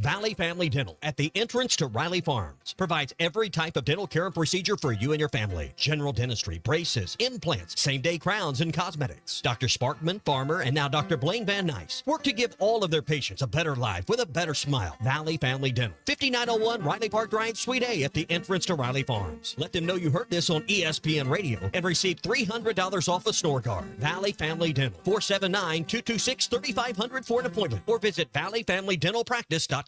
Valley Family Dental at the entrance to Riley Farms provides every type of dental care and procedure for you and your family. General dentistry, braces, implants, same-day crowns, and cosmetics. Dr. Sparkman, Farmer, and now Dr. Blaine Van Nice work to give all of their patients a better life with a better smile. Valley Family Dental, 5901 Riley Park Drive, Suite A at the entrance to Riley Farms. Let them know you heard this on ESPN Radio and receive $300 off a snore guard. Valley Family Dental, 479-226-3500 for an appointment or visit valleyfamilydentalpractice.com.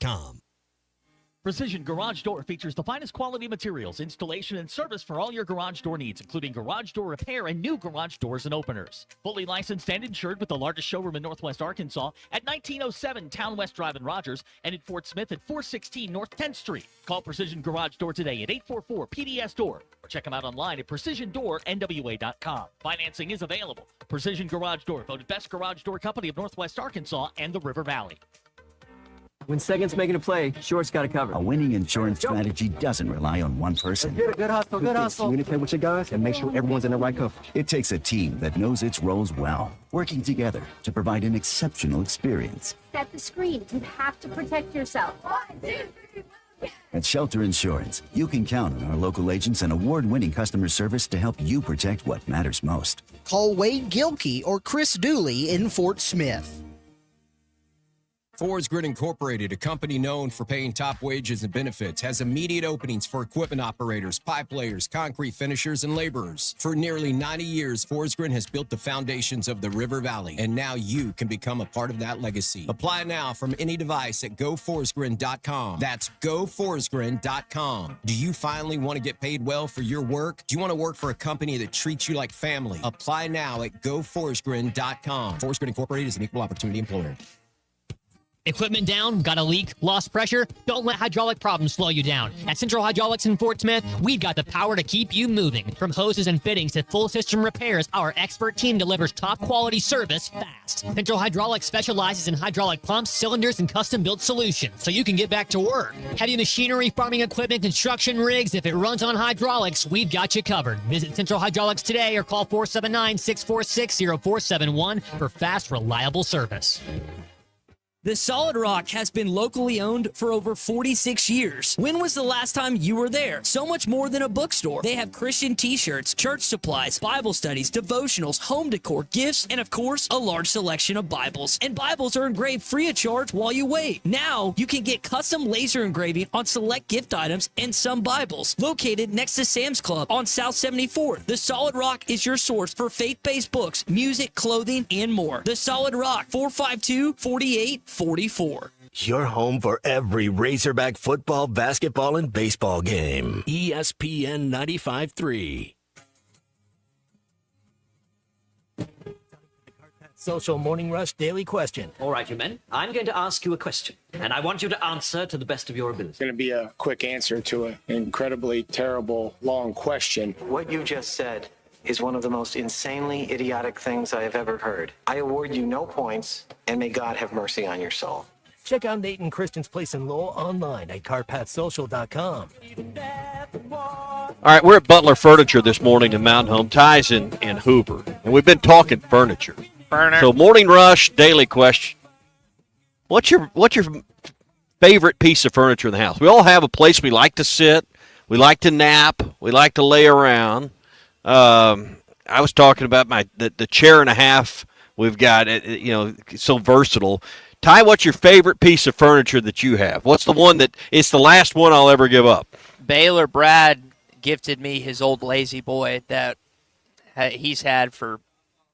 Precision Garage Door features the finest quality materials, installation, and service for all your garage door needs, including garage door repair and new garage doors and openers. Fully licensed and insured with the largest showroom in Northwest Arkansas at 1907 Town West Drive in Rogers and in Fort Smith at 416 North 10th Street. Call Precision Garage Door today at 844-PDS-DOOR or check them out online at PrecisionDoorNWA.com. Financing is available. Precision Garage Door, voted best garage door company of Northwest Arkansas and the River Valley. When Second's making a play, Short's got it covered. A winning insurance strategy doesn't rely on one person. Good hustle, good hustle. Communicate with your guys and make sure everyone's in the right cover. It takes a team that knows its roles well, working together to provide an exceptional experience. Set the screen. You have to protect yourself. 1, 2, 3. At Shelter Insurance, you can count on our local agents and award-winning customer service to help you protect what matters most. Call Wade Gilkey or Chris Dooley in Fort Smith. Forest Grid Incorporated, a company known for paying top wages and benefits, has immediate openings for equipment operators, pipe layers, concrete finishers, and laborers. For nearly 90 years, Forest Grid has built the foundations of the River Valley, and now you can become a part of that legacy. Apply now from any device at goforestgrid.com. That's goforestgrid.com. Do you finally want to get paid well for your work? Do you want to work for a company that treats you like family? Apply now at goforestgrid.com. Forest Grid Incorporated is an equal opportunity employer. Equipment down? Got a leak? Lost pressure? Don't let hydraulic problems slow you down. At Central Hydraulics in Fort Smith, we've got the power to keep you moving. From hoses and fittings to full system repairs, our expert team delivers top quality service fast. Central Hydraulics specializes in hydraulic pumps, cylinders, and custom-built solutions, so you can get back to work. Heavy machinery, farming equipment, construction rigs, if it runs on hydraulics, we've got you covered. Visit Central Hydraulics today or call 479-646-0471 for fast, reliable service. The Solid Rock has been locally owned for over 46 years. When was the last time you were there? So much more than a bookstore. They have Christian t-shirts, church supplies, Bible studies, devotionals, home decor, gifts, and of course, a large selection of Bibles. And Bibles are engraved free of charge while you wait. Now, you can get custom laser engraving on select gift items and some Bibles. Located next to Sam's Club on South 74th, The Solid Rock is your source for faith-based books, music, clothing, and more. The Solid Rock, 452-4844. Your home for every Razorback football, basketball, and baseball game. ESPN 95.3. Social Morning Rush Daily Question. All right, you men. I'm going to ask you a question, and I want you to answer to the best of your ability. It's going to be a quick answer to an incredibly terrible, long question. What you just said is one of the most insanely idiotic things I have ever heard. I award you no points, and may God have mercy on your soul. Check out Nate and Christian's Place in Lowell online at carpathsocial.com. All right, we're at Butler Furniture this morning in Mountain Home, Ties and Hoover, and we've been talking furniture. So, Morning Rush Daily Question: What's your favorite piece of furniture in the house? We all have a place we like to sit, we like to nap, we like to lay around. I was talking about the chair and a half we've got. It's so versatile. Ty, what's your favorite piece of furniture that you have? What's the one that it's the last one I'll ever give up? Baylor Brad gifted me his old Lazy Boy that he's had for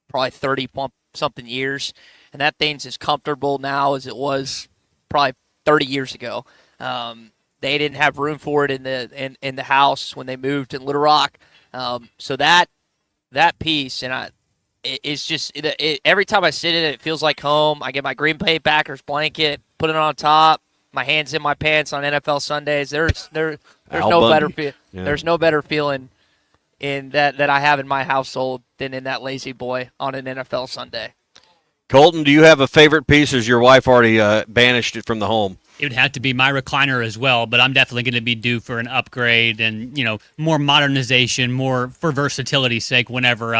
probably 30-something years, and that thing's as comfortable now as it was probably 30 years ago. They didn't have room for it in the house when they moved in Little Rock. So that piece, and it's just every time I sit in it, it feels like home. I get my Green Bay Packers blanket, put it on top, my hands in my pants on NFL Sundays. There's no better there's no better feeling in that I have in my household than in that Lazy Boy on an NFL Sunday. Colton, do you have a favorite piece, or has your wife already banished it from the home? It would have to be my recliner as well, but I'm definitely going to be due for an upgrade and, more modernization, more for versatility's sake whenever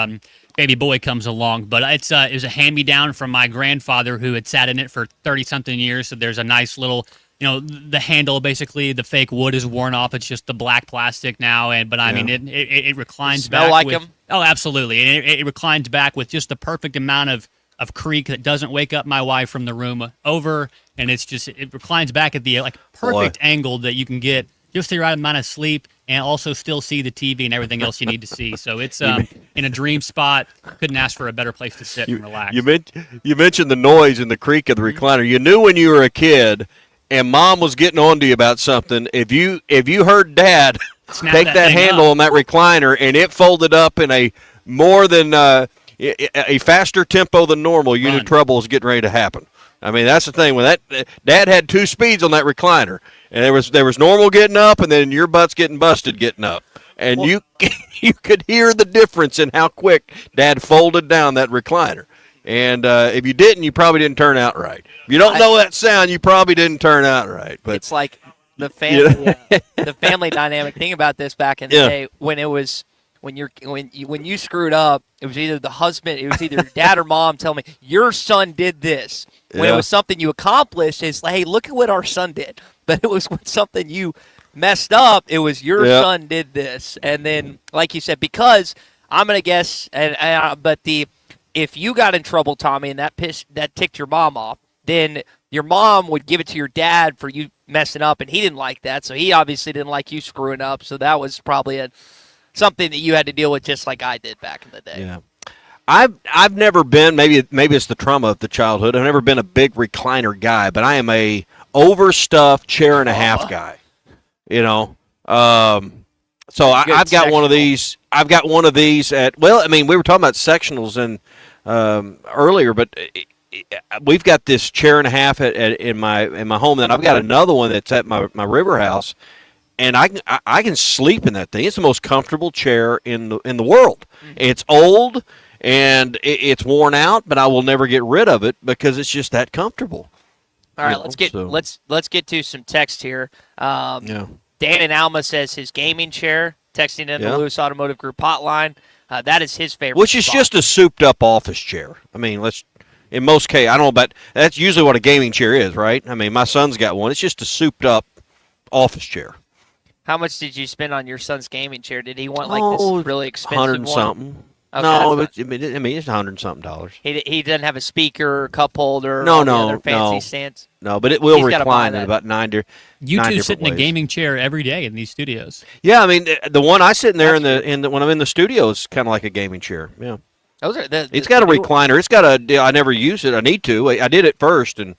baby boy comes along. But it was a hand-me-down from my grandfather who had sat in it for 30-something years, so there's a nice little, the handle, basically, the fake wood is worn off. It's just the black plastic now, I mean, it reclines Smell back. like with, them? Oh, absolutely. And it reclines back with just the perfect amount of creak that doesn't wake up my wife from the room over, and it reclines back at the perfect angle that you can get just the right amount of sleep and also still see the TV and everything else you need to see. So it's in a dream spot. Couldn't ask for a better place to sit and relax. You mentioned the noise and the creak of the recliner. You knew when you were a kid and Mom was getting on to you about something, if you heard Dad take that handle on that recliner and it folded up in a more than a faster tempo than normal, you knew trouble was getting ready to happen. I mean, that's the thing. When that Dad had two speeds on that recliner, and there was normal getting up, and then your butt's getting busted getting up, and you could hear the difference in how quick Dad folded down that recliner. And if you didn't, you probably didn't turn out right. If you don't know that sound, you probably didn't turn out right. But it's like the family, the family dynamic. Think about this back in the day when it was. When you screwed up, it was either your dad or mom telling me your son did this. When it was something you accomplished, it's like, hey, look at what our son did. But it was something you messed up. It was your son did this, and then like you said, because I'm gonna guess, if you got in trouble, Tommy, and that ticked your mom off, then your mom would give it to your dad for you messing up, and he didn't like that, so he obviously didn't like you screwing up. So that was probably something that you had to deal with, just like I did back in the day. Yeah. I've never been, maybe it's the trauma of the childhood. I've never been a big recliner guy, but I am a overstuffed chair and a half guy. So I've got one of these. I've got one of these at. Well, I mean, we were talking about sectionals and earlier, but we've got this chair and a half in my home. Then I've got another one that's at my river house, and I can sleep in that thing. It's the most comfortable chair in the world. Mm-hmm. It's old and it's worn out, but I will never get rid of it because it's just that comfortable. All right, let's get to some text here. Dan in Alma says his gaming chair, texting in the Lewis Automotive Group hotline. That is his favorite. Which is just a souped-up office chair. I mean, in most cases, I don't know about that's usually what a gaming chair is, right? I mean, my son's got one. It's just a souped-up office chair. How much did you spend on your son's gaming chair? Did he want this really expensive one? 100 and something. Okay, no, it's $100 and something. He doesn't have a speaker, cup holder, no, fancy stands. No, but it will recline in about 90. You two sit in a ways. Gaming chair every day in these studios. Yeah, I mean the one I sit in there when I'm in the studio is kind of like a gaming chair. Yeah, it's got a recliner. It's got I never use it. I need to. I did it first, and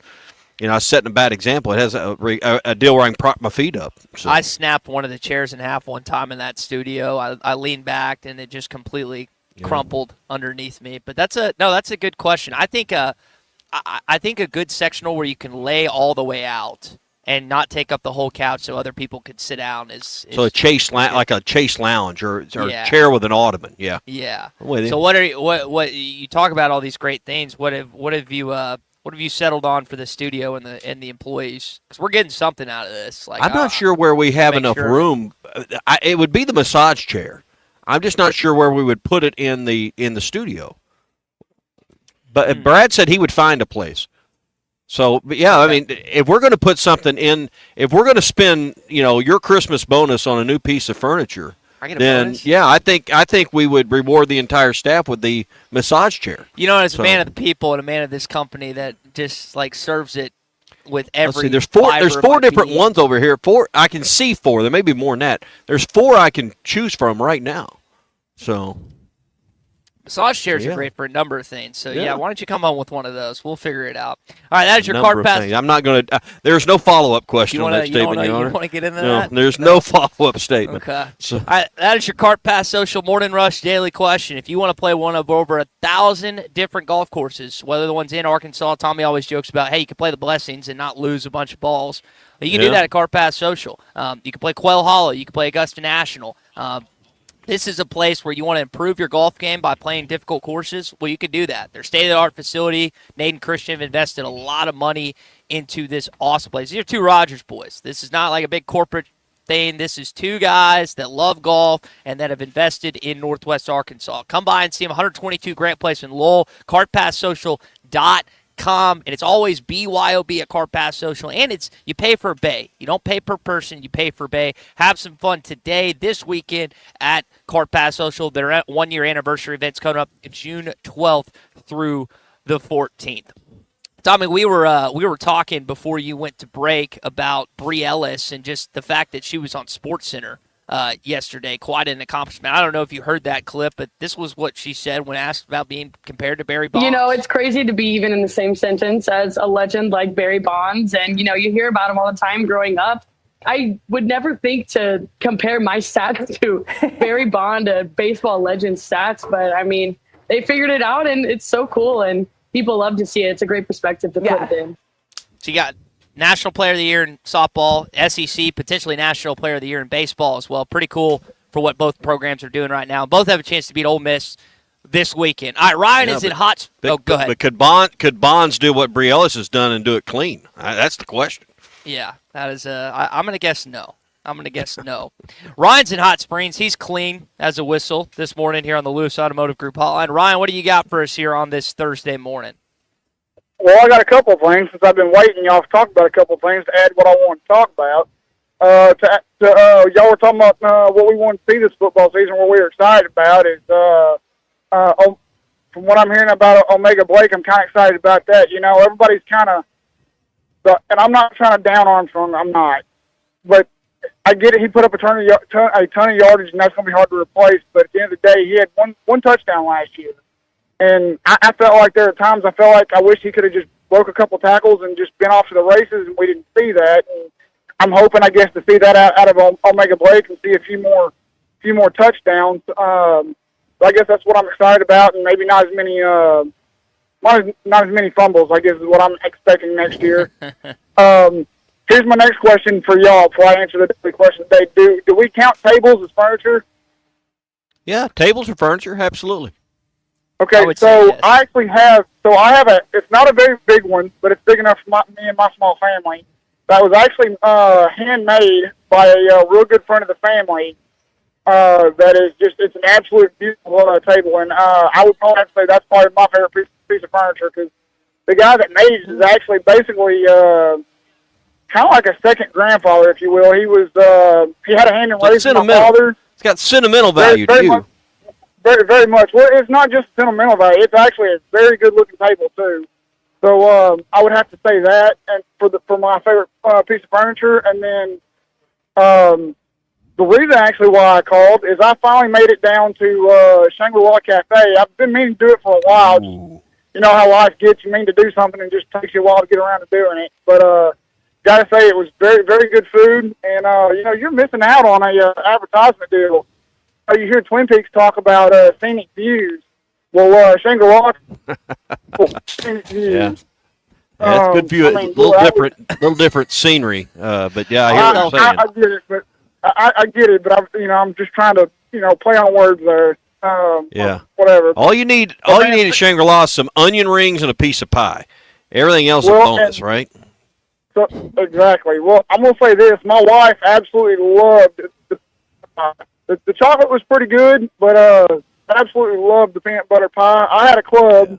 I was setting a bad example. It has a deal where I can prop my feet up. So. I snapped one of the chairs in half one time in that studio. I leaned back and it just completely crumpled underneath me. But that's a good question. I think a good sectional where you can lay all the way out and not take up the whole couch so other people could sit down is so like a chase lounge or a chair with an ottoman. Yeah. So what you talk about all these great things. What have you settled on for the studio and the employees? Because we're getting something out of this. I'm not sure where we have enough room. It would be the massage chair. I'm just not sure where we would put it in the studio. But Brad said he would find a place. So, I mean, if we're going to put something in, if we're going to spend, your Christmas bonus on a new piece of furniture, then I think we would reward the entire staff with the massage chair. As a man of the people and a man of this company that just serves it with every. There's four different ones over here. I can see four. There may be more than that. There's four I can choose from right now. So. Massage chairs are great for a number of things. So, why don't you come on with one of those? We'll figure it out. All right, that is your cart pass. I'm not going to there's no follow-up question on that statement, Your Honor. You want to get into that? No, there's no follow-up statement. Okay. So. All right, that is your Cart Pass Social Morning Rush Daily Question. If you want to play one of over 1,000 different golf courses, whether the one's in Arkansas, Tommy always jokes about, hey, you can play the Blessings and not lose a bunch of balls. You can do that at Cart Pass Social. You can play Quail Hollow. You can play Augusta National. This is a place where you want to improve your golf game by playing difficult courses. Well, you can do that. Their state-of-the-art facility, Nate and Christian have invested a lot of money into this awesome place. These are two Rogers boys. This is not like a big corporate thing. This is two guys that love golf and that have invested in Northwest Arkansas. Come by and see them, 122 Grant Place in Lowell, cartpasssocial.com. And it's always BYOB at Cart Pass Social, and you pay for a bay. You don't pay per person, you pay for bay. Have some fun today, this weekend at Cart Pass Social. Their 1-year anniversary event's coming up June 12th through the 14th. Tommy, we were talking before you went to break about Bree Ellis and just the fact that she was on SportsCenter yesterday. Quite an accomplishment. I don't know if you heard that clip, but this was what she said when asked about being compared to Barry Bonds. It's crazy to be even in the same sentence as a legend like Barry Bonds. And, you hear about him all the time growing up. I would never think to compare my stats to Barry Bond, a baseball legend's stats. But, I mean, they figured it out, and it's so cool. And people love to see it. It's a great perspective to put it in. So you got National Player of the Year in softball, SEC, potentially National Player of the Year in baseball as well. Pretty cool for what both programs are doing right now. Both have a chance to beat Ole Miss this weekend. All right, Ryan is in hot. Go ahead. But could Bonds do what Bree Ellis has done and do it clean? That's the question. Yeah, that is. I'm going to guess no. Ryan's in Hot Springs. He's clean as a whistle this morning here on the Lewis Automotive Group hotline. Ryan, what do you got for us here on this Thursday morning? Well, I got a couple of things. Since I've been waiting, y'all to talk about a couple of things to add what I want to talk about. Y'all were talking about what we want to see this football season, what we're excited about is, from what I'm hearing about Omega Blake, I'm kind of excited about that. Everybody's kind of So, and I'm not trying to down Armstrong. I'm not. But I get it. He put up a ton of yardage, and that's going to be hard to replace. But at the end of the day, he had one touchdown last year. And I felt like there are times I felt like I wish he could have just broke a couple tackles and just been off to the races, and we didn't see that. And I'm hoping, I guess, to see that out of Omega Blake and see a few more touchdowns. So I guess that's what I'm excited about, and maybe not as many fumbles, I guess, is what I'm expecting next year. Here's my next question for y'all before I answer the daily question today. Do we count tables as furniture? Yeah, tables are furniture, absolutely. Okay, so yes. I have it's not a very big one, but it's big enough for me and my small family. That was actually handmade by a real good friend of the family. That is it's an absolute beautiful table, and I would probably have to say that's probably my favorite piece of furniture, because the guy that made it is actually basically kind of like a second grandfather, if you will. He was he had a hand in raising my father. It's got sentimental value to you. Very, very much. Well, it's not just sentimental value. It's actually a very good-looking table too. So I would have to say that, and for my favorite piece of furniture. And then the reason actually why I called is I finally made it down to Shangri-La Cafe. I've been meaning to do it for a while. You know how life gets. You mean to do something and just takes you a while to get around to doing it. But gotta say it was very, very good food. And you're missing out on a advertisement deal. You hear Twin Peaks talk about scenic views. Well, Shangri-La, scenic views. Yeah, that's good view. Little different scenery. But yeah, I hear what you're saying. I get it, but I get it. But I'm just trying to play on words there. Yeah. Whatever. All you need at Shangri-La is some onion rings and a piece of pie. Everything else is a bonus, right? So, exactly. Well, I'm gonna say this: my wife absolutely loved it. The chocolate was pretty good, but absolutely loved the peanut butter pie. I had a club,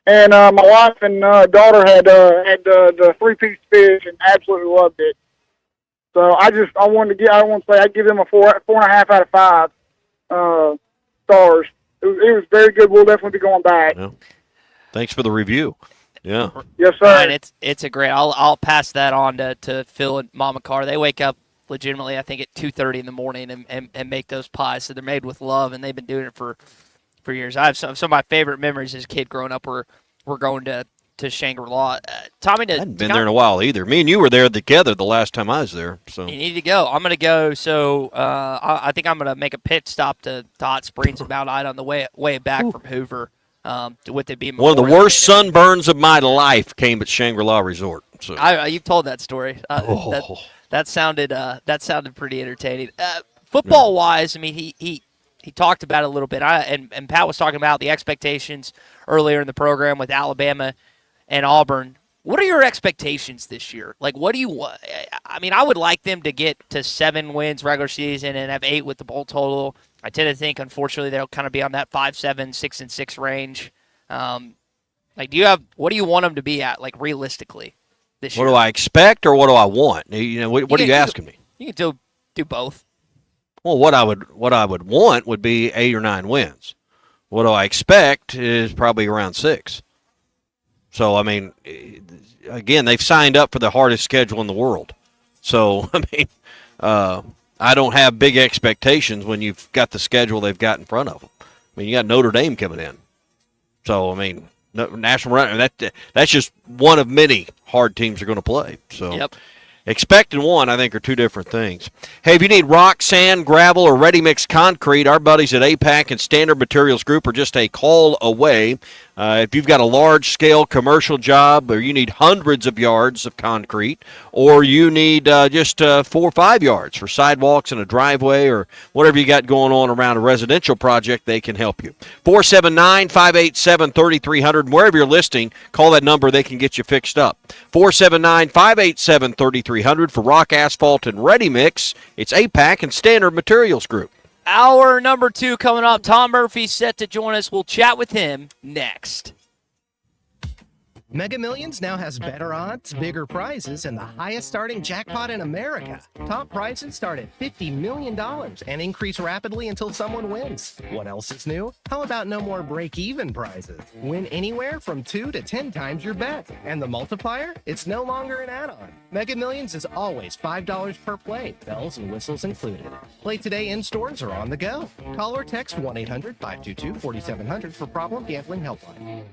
and my wife and daughter had the 3-piece fish and absolutely loved it. So I want to say I'd give them a 4.5 out of 5 stars. It was very good. We'll definitely be going back. Well, thanks for the review. Yeah. Yes, sir. Ryan, it's a great. I'll pass that on to Phil and Mama Carr. They wake up legitimately, I think, at 2:30 in the morning and make those pies. So they're made with love, and they've been doing it for years. I have some of my favorite memories as a kid growing up were going to Shangri-La. Tommy, I hadn't been there in a while either. Me and you were there together the last time I was there. So you need to go. I'm going to go. So I think I'm going to make a pit stop to Hot Springs and Mount Ida on the way back from Hoover. With it being one of the worst sunburns of my life came at Shangri-La Resort. So you've told that story. That sounded pretty entertaining. Football wise, I mean, he talked about it a little bit. And Pat was talking about the expectations earlier in the program with Alabama and Auburn. What are your expectations this year? Like, what do you want? I mean, I would like them to get to 7 wins regular season and have 8 with the bowl total. I tend to think, unfortunately, they'll kind of be on that 5-7, 6-6 range. What do you want them to be at, like, realistically this year? What do I expect, or what do I want? What are you asking me? You can do both. Well, what I would want would be 8 or 9 wins. What do I expect is probably around 6. So, I mean, again, they've signed up for the hardest schedule in the world. So, I mean, I don't have big expectations when you've got the schedule they've got in front of them. I mean, you got Notre Dame coming in. So, I mean, national run, that's just one of many hard teams they're going to play. So, yep. Expect and want, I think, are two different things. Hey, if you need rock, sand, gravel, or ready-mix concrete, our buddies at APAC and Standard Materials Group are just a call away. If you've got a large-scale commercial job, or you need hundreds of yards of concrete, or you need just 4 or 5 yards for sidewalks and a driveway, or whatever you got going on around a residential project, they can help you. 479-587-3300. Wherever you're listing, call that number. They can get you fixed up. 479-587-3300 for rock, asphalt, and ready mix. It's APAC and Standard Materials Group. Hour number 2 coming up. Tom Murphy's set to join us. We'll chat with him next. Mega Millions now has better odds, bigger prizes, and the highest starting jackpot in America. Top prizes start at $50 million and increase rapidly until someone wins. What else is new? How about no more break-even prizes? Win anywhere from 2 to 10 times your bet. And the multiplier? It's no longer an add-on. Mega Millions is always $5 per play, bells and whistles included. Play today in stores or on the go. Call or text 1-800-522-4700 for problem gambling helpline.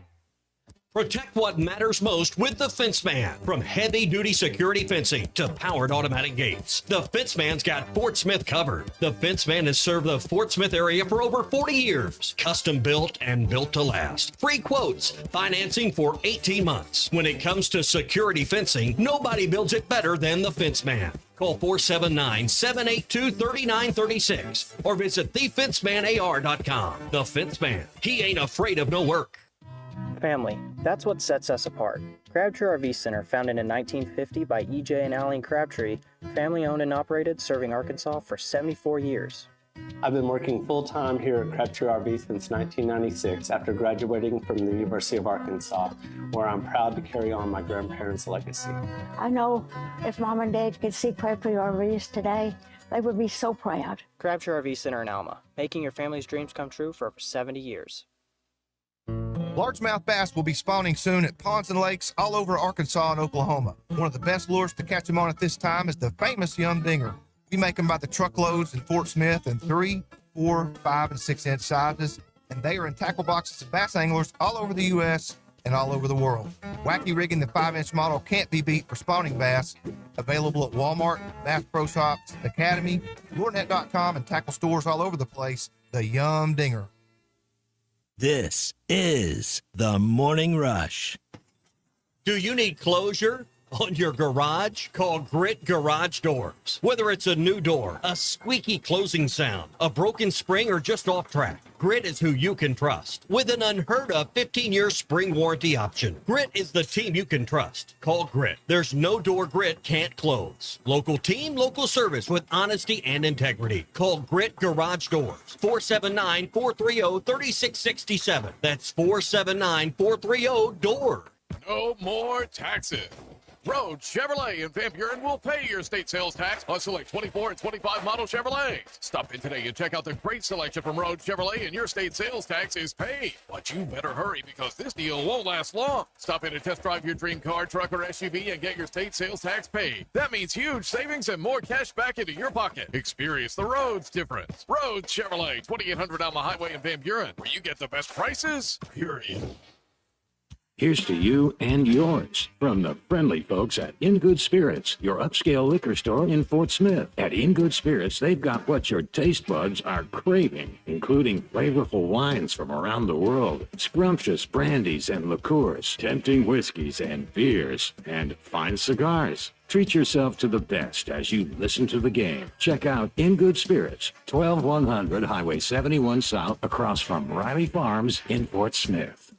Protect what matters most with the Fence Man. From heavy-duty security fencing to powered automatic gates, the Fence Man's got Fort Smith covered. The Fence Man has served the Fort Smith area for over 40 years. Custom built and built to last. Free quotes, financing for 18 months. When it comes to security fencing, nobody builds it better than the Fence Man. Call 479-782-3936 or visit thefencemanAR.com. The Fence Man. He ain't afraid of no work. Family, that's what sets us apart. Crabtree RV Center, founded in 1950 by E.J. and Allen Crabtree, family owned and operated, serving Arkansas for 74 years. I've been working full-time here at Crabtree RV since 1996 after graduating from the University of Arkansas, where I'm proud to carry on my grandparents' legacy. I know if Mom and Dad could see Crabtree RVs today, they would be so proud. Crabtree RV Center in Alma, making your family's dreams come true for over 70 years. Largemouth bass will be spawning soon at ponds and lakes all over Arkansas and Oklahoma. One of the best lures to catch them on at this time is the famous Young Dinger. We make them by the truckloads in Fort Smith in 3, 4, 5, and 6-inch sizes, and they are in tackle boxes of bass anglers all over the U.S. and all over the world. Wacky rigging the 5-inch model can't be beat for spawning bass. Available at Walmart, Bass Pro Shops, Academy, LureNet.com, and tackle stores all over the place. The Young Dinger. This is the Morning Rush. Do you need closure on your garage? Call Grit Garage Doors. Whether it's a new door, a squeaky closing sound, a broken spring, or just off track, Grit is who you can trust. With an unheard of 15-year spring warranty option, Grit is the team you can trust. Call Grit. There's no door Grit can't close. Local team, local service with honesty and integrity. Call Grit Garage Doors. 479-430-3667. That's 479-430-DOOR. No more taxes. Road Chevrolet in Van Buren will pay your state sales tax on select 24 and 25 model Chevrolets. Stop in today and check out the great selection from Road Chevrolet, and your state sales tax is paid. But you better hurry because this deal won't last long. Stop in and test drive your dream car, truck, or SUV and get your state sales tax paid. That means huge savings and more cash back into your pocket. Experience the road's difference. Road Chevrolet, 2800 Alma Highway in Van Buren, where you get the best prices, period. Here's to you and yours from the friendly folks at In Good Spirits, your upscale liquor store in Fort Smith. At In Good Spirits, they've got what your taste buds are craving, including flavorful wines from around the world, scrumptious brandies and liqueurs, tempting whiskeys and beers, and fine cigars. Treat yourself to the best as you listen to the game. Check out In Good Spirits, 12100 Highway 71 South, across from Riley Farms in Fort Smith.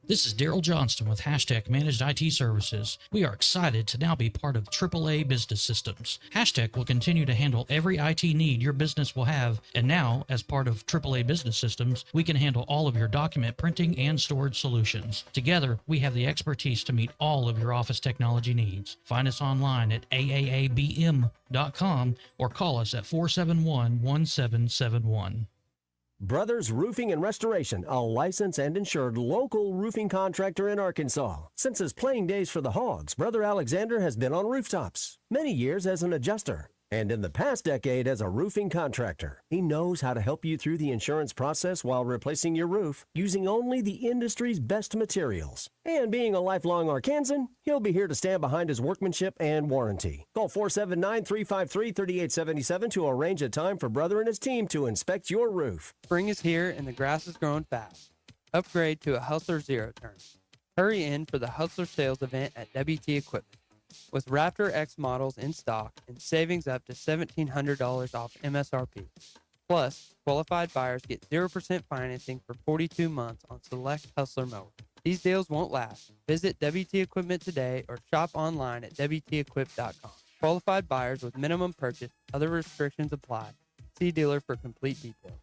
This is Daryl Johnston with Hashtag Managed IT Services. We are excited to now be part of AAA Business Systems. Hashtag will continue to handle every IT need your business will have, and now, as part of AAA Business Systems, we can handle all of your document printing and storage solutions. Together, we have the expertise to meet all of your office technology needs. Find us online at aaabm.com or call us at 471-1771. Brothers Roofing and Restoration, a licensed and insured local roofing contractor in Arkansas. Since his playing days for the Hogs, Brother Alexander has been on rooftops, many years as an adjuster, and in the past decade as a roofing contractor. He knows how to help you through the insurance process while replacing your roof using only the industry's best materials. And being a lifelong Arkansan, he'll be here to stand behind his workmanship and warranty. Call 479-353-3877 to arrange a time for Brother and his team to inspect your roof. Spring is here and the grass is growing fast. Upgrade to a Hustler Zero Turn. Hurry in for the Hustler sales event at WT Equipment. With Raptor X models in stock and savings up to $1,700 off MSRP. Plus, qualified buyers get 0% financing for 42 months on select Hustler mowers. These deals won't last. Visit WT Equipment today or shop online at WTEquip.com. Qualified buyers with minimum purchase, other restrictions apply. See dealer for complete details.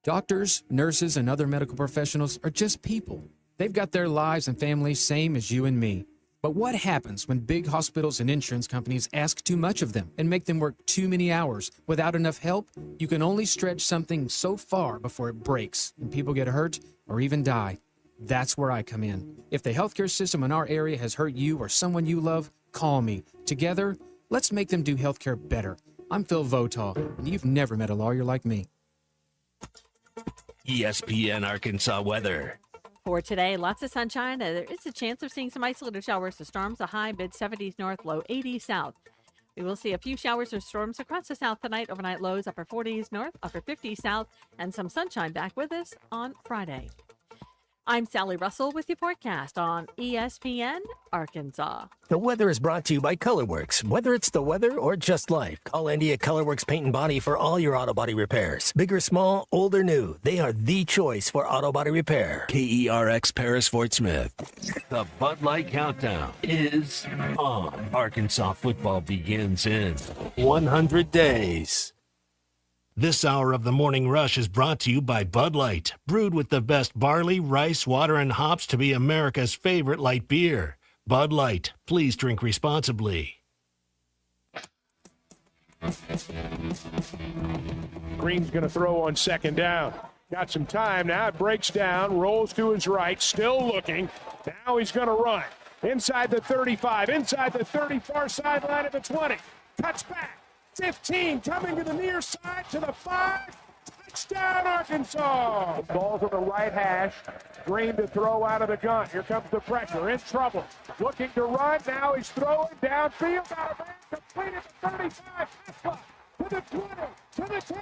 Doctors, nurses, and other medical professionals are just people. They've got their lives and families same as you and me. But what happens when big hospitals and insurance companies ask too much of them and make them work too many hours without enough help? You can only stretch something so far before it breaks and people get hurt or even die. That's where I come in. If the healthcare system in our area has hurt you or someone you love, call me. Together, let's make them do healthcare better. I'm Phil Votaw, and you've never met a lawyer like me. ESPN Arkansas weather. For today, lots of sunshine. There is a chance of seeing some isolated showers or storms, a high mid-70s north, low 80s south. We will see a few showers or storms across the south tonight. Overnight lows, upper 40s north, upper 50s south, and some sunshine back with us on Friday. I'm Sally Russell with your forecast on ESPN Arkansas. The weather is brought to you by Colorworks. Whether it's the weather or just life, call Andy at Colorworks Paint and Body for all your auto body repairs. Big or small, old or new, they are the choice for auto body repair. KERX Paris Fort Smith. The Bud Light Countdown is on. Arkansas football begins in 100 days. This hour of the Morning Rush is brought to you by Bud Light, brewed with the best barley, rice, water, and hops to be America's favorite light beer. Bud Light, please drink responsibly. Green's going to throw on second down. Got some time now. It breaks down, rolls to his right, still looking. Now he's going to run. Inside the 35, inside the 30, far sideline of the 20. Cuts back. 15 coming to the near side to the 5. Touchdown, Arkansas. Ball's on the right hash. Green to throw out of the gun. Here comes the pressure. In trouble. Looking to run. Now he's throwing downfield. Out of man. Completed the 35. To the 20. To the 10.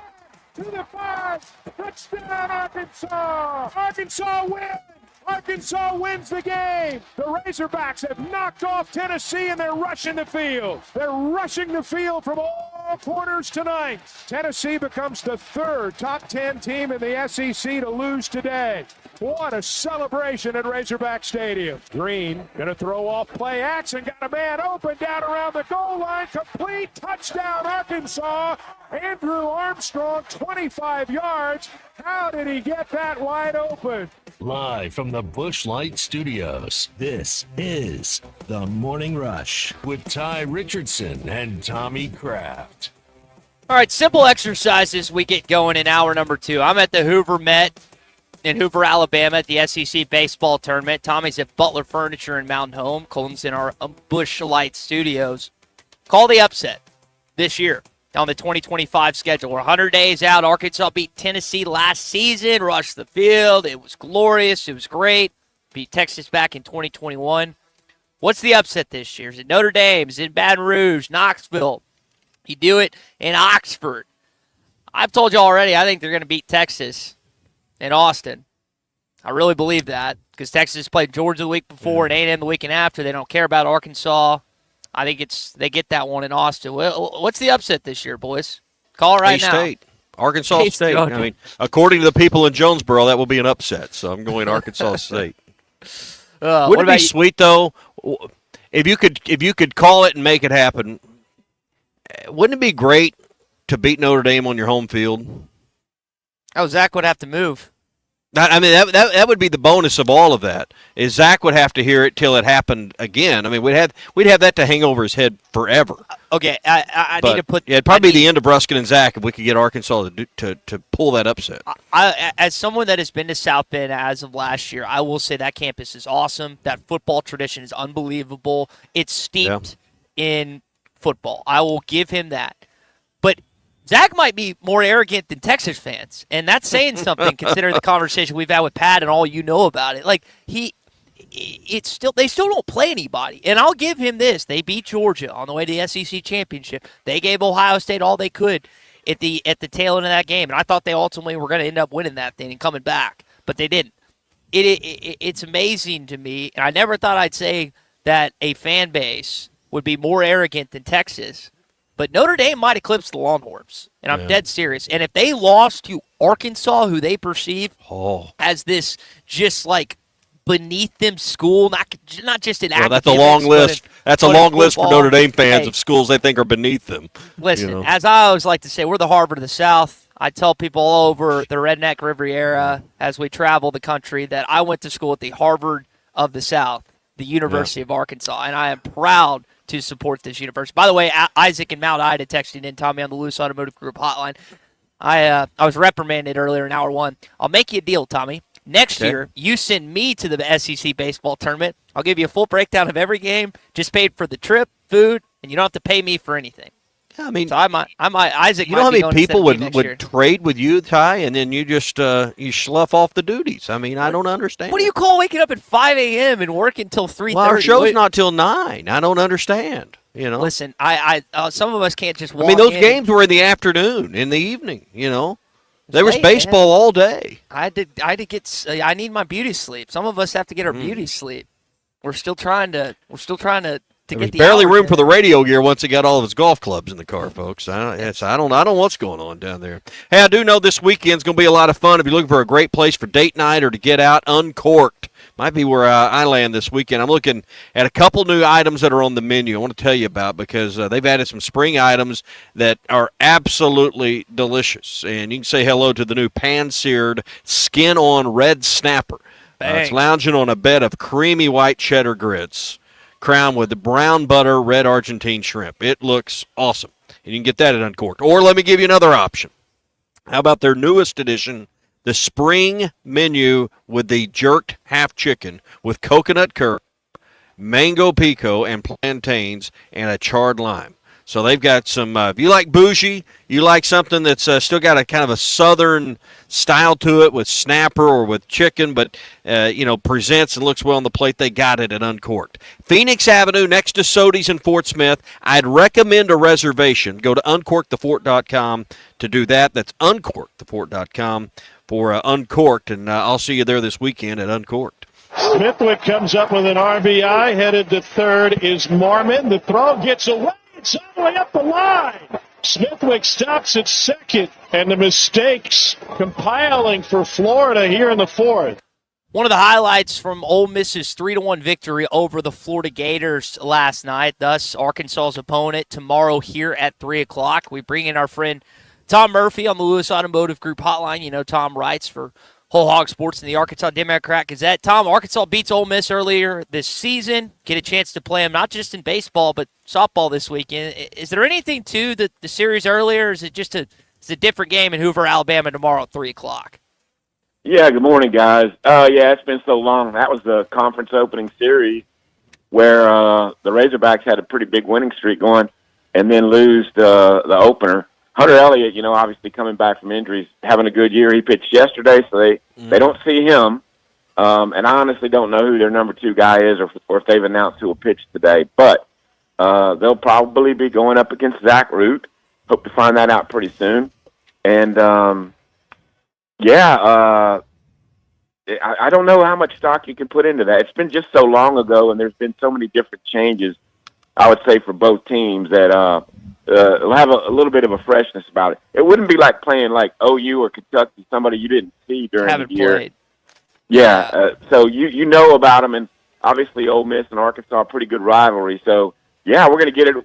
To the 5. Touchdown, Arkansas. Arkansas wins. Arkansas wins the game. The Razorbacks have knocked off Tennessee, and they're rushing the field. They're rushing the field from all corners tonight. Tennessee becomes the third top 10 team in the SEC to lose today. What a celebration at Razorback Stadium. Green going to throw off play action. Got a man open down around the goal line. Complete touchdown, Arkansas. Andrew Armstrong, 25 yards. How did he get that wide open? Live from the Busch Light Studios, this is The Morning Rush with Ty Richardson and Tommy Kraft. All right, simple exercises we get going in hour number 2. I'm at the Hoover Met in Hoover, Alabama at the SEC baseball tournament. Tommy's at Butler Furniture in Mountain Home. Colin's in our Busch Light Studios. Call the upset this year on the 2025 schedule. We're 100 days out. Arkansas beat Tennessee last season, rushed the field. It was glorious. It was great. Beat Texas back in 2021. What's the upset this year? Is it Notre Dame? Is it Baton Rouge, Knoxville? You do it in Oxford. I've told you already, I think they're going to beat Texas in Austin. I really believe that because Texas played Georgia the week before and A&M the weekend after. They don't care about Arkansas. I think they get that one in Austin. What's the upset this year, boys? Call it right now. State. Arkansas State. I mean, according to the people in Jonesboro, that will be an upset. So I'm going Arkansas State. Wouldn't it be sweet though if you could call it and make it happen? Wouldn't it be great to beat Notre Dame on your home field? Oh, Zach would have to move. I mean, that would be the bonus of all of that. Is Zach would have to hear it till it happened again. I mean, we'd have that to hang over his head forever. Okay, I need to put. Yeah, it'd probably be the end of Bruskin and Zach if we could get Arkansas to pull that upset. As someone that has been to South Bend as of last year, I will say that campus is awesome. That football tradition is unbelievable. It's steeped in football. I will give him that. But Zach might be more arrogant than Texas fans, and that's saying something considering the conversation we've had with Pat and all you know about it. Like they still don't play anybody, and I'll give him this: they beat Georgia on the way to the SEC championship. They gave Ohio State all they could at the tail end of that game, and I thought they ultimately were going to end up winning that thing and coming back, but they didn't. It's amazing to me, and I never thought I'd say that a fan base would be more arrogant than Texas. But Notre Dame might eclipse the Longhorns, and I'm dead serious. And if they lost to Arkansas, who they perceive as this just like beneath them school, not just in academics. That's a long list. That's a long list for Notre Dame fans of schools they think are beneath them. Listen, as I always like to say, we're the Harvard of the South. I tell people all over the Redneck Riviera as we travel the country that I went to school at the Harvard of the South, the University of Arkansas, and I am proud to support this university. By the way, Isaac and Mount Ida texting in Tommy on the Lewis Automotive Group hotline. I was reprimanded earlier in hour one. I'll make you a deal, Tommy. Next year, you send me to the SEC baseball tournament. I'll give you a full breakdown of every game, just paid for the trip, food, and you don't have to pay me for anything. I mean, so I might Isaac. You know how many people would trade with you, Ty, and then you just you slough off the duties. I mean, I don't understand. What do you call waking up at 5 a.m. and working until 3:30? Well, our show's not till 9. I don't understand. You know. Listen, I some of us can't just walk. I mean, those games were in the afternoon, in the evening. You know. There was baseball all day. I need my beauty sleep. Some of us have to get our beauty sleep. We're still trying to There was barely room for the radio gear once he got all of his golf clubs in the car, folks. I don't know what's going on down there. Hey, I do know this weekend's going to be a lot of fun. If you're looking for a great place for date night or to get out, Uncorked might be where I land this weekend. I'm looking at a couple new items that are on the menu I want to tell you about because they've added some spring items that are absolutely delicious. And you can say hello to the new pan-seared, skin-on red snapper. It's lounging on a bed of creamy white cheddar grits, crowned with the brown butter red Argentine shrimp. It looks awesome. And you can get that at Uncorked. Or let me give you another option. How about their newest edition, the spring menu with the jerked half chicken with coconut curd, mango pico, and plantains, and a charred lime. So they've got some, if you like bougie, you like something that's still got a kind of a southern style to it with snapper or with chicken, but, presents and looks well on the plate, they got it at Uncorked. Phoenix Avenue next to Sody's in Fort Smith. I'd recommend a reservation. Go to uncorkthefort.com to do that. That's uncorkthefort.com for Uncorked, and I'll see you there this weekend at Uncorked. Smithwick comes up with an RBI. Headed to third is Mormon. The throw gets away. It's all the way up the line. Smithwick stops at second, and the mistakes compiling for Florida here in the fourth. One of the highlights from Ole Miss's 3-1 victory over the Florida Gators last night, thus Arkansas's opponent tomorrow here at 3 o'clock. We bring in our friend Tom Murphy on the Lewis Automotive Group hotline. You know Tom writes for Whole Hog Sports and the Arkansas Democrat Gazette. Tom, Arkansas beats Ole Miss earlier this season. Get a chance to play them not just in baseball but softball this weekend. Is there anything to the series earlier? Or is it just it's a different game in Hoover, Alabama tomorrow at 3 o'clock? Yeah, good morning, guys. It's been so long. That was the conference opening series where the Razorbacks had a pretty big winning streak going and then lose the opener. Hunter Elliott, obviously coming back from injuries, having a good year. He pitched yesterday, so they don't see him. And I honestly don't know who their number 2 guy is or if they've announced who will pitch today. But they'll probably be going up against Zach Root. Hope to find that out pretty soon. And, I don't know how much stock you can put into that. It's been just so long ago, and there's been so many different changes, I would say, for both teams that it'll have a little bit of a freshness about it. It wouldn't be like playing like OU or Kentucky, somebody you didn't see during the year. Played. Yeah, so you know about them, and obviously Ole Miss and Arkansas are a pretty good rivalry. So, yeah, we're going to get it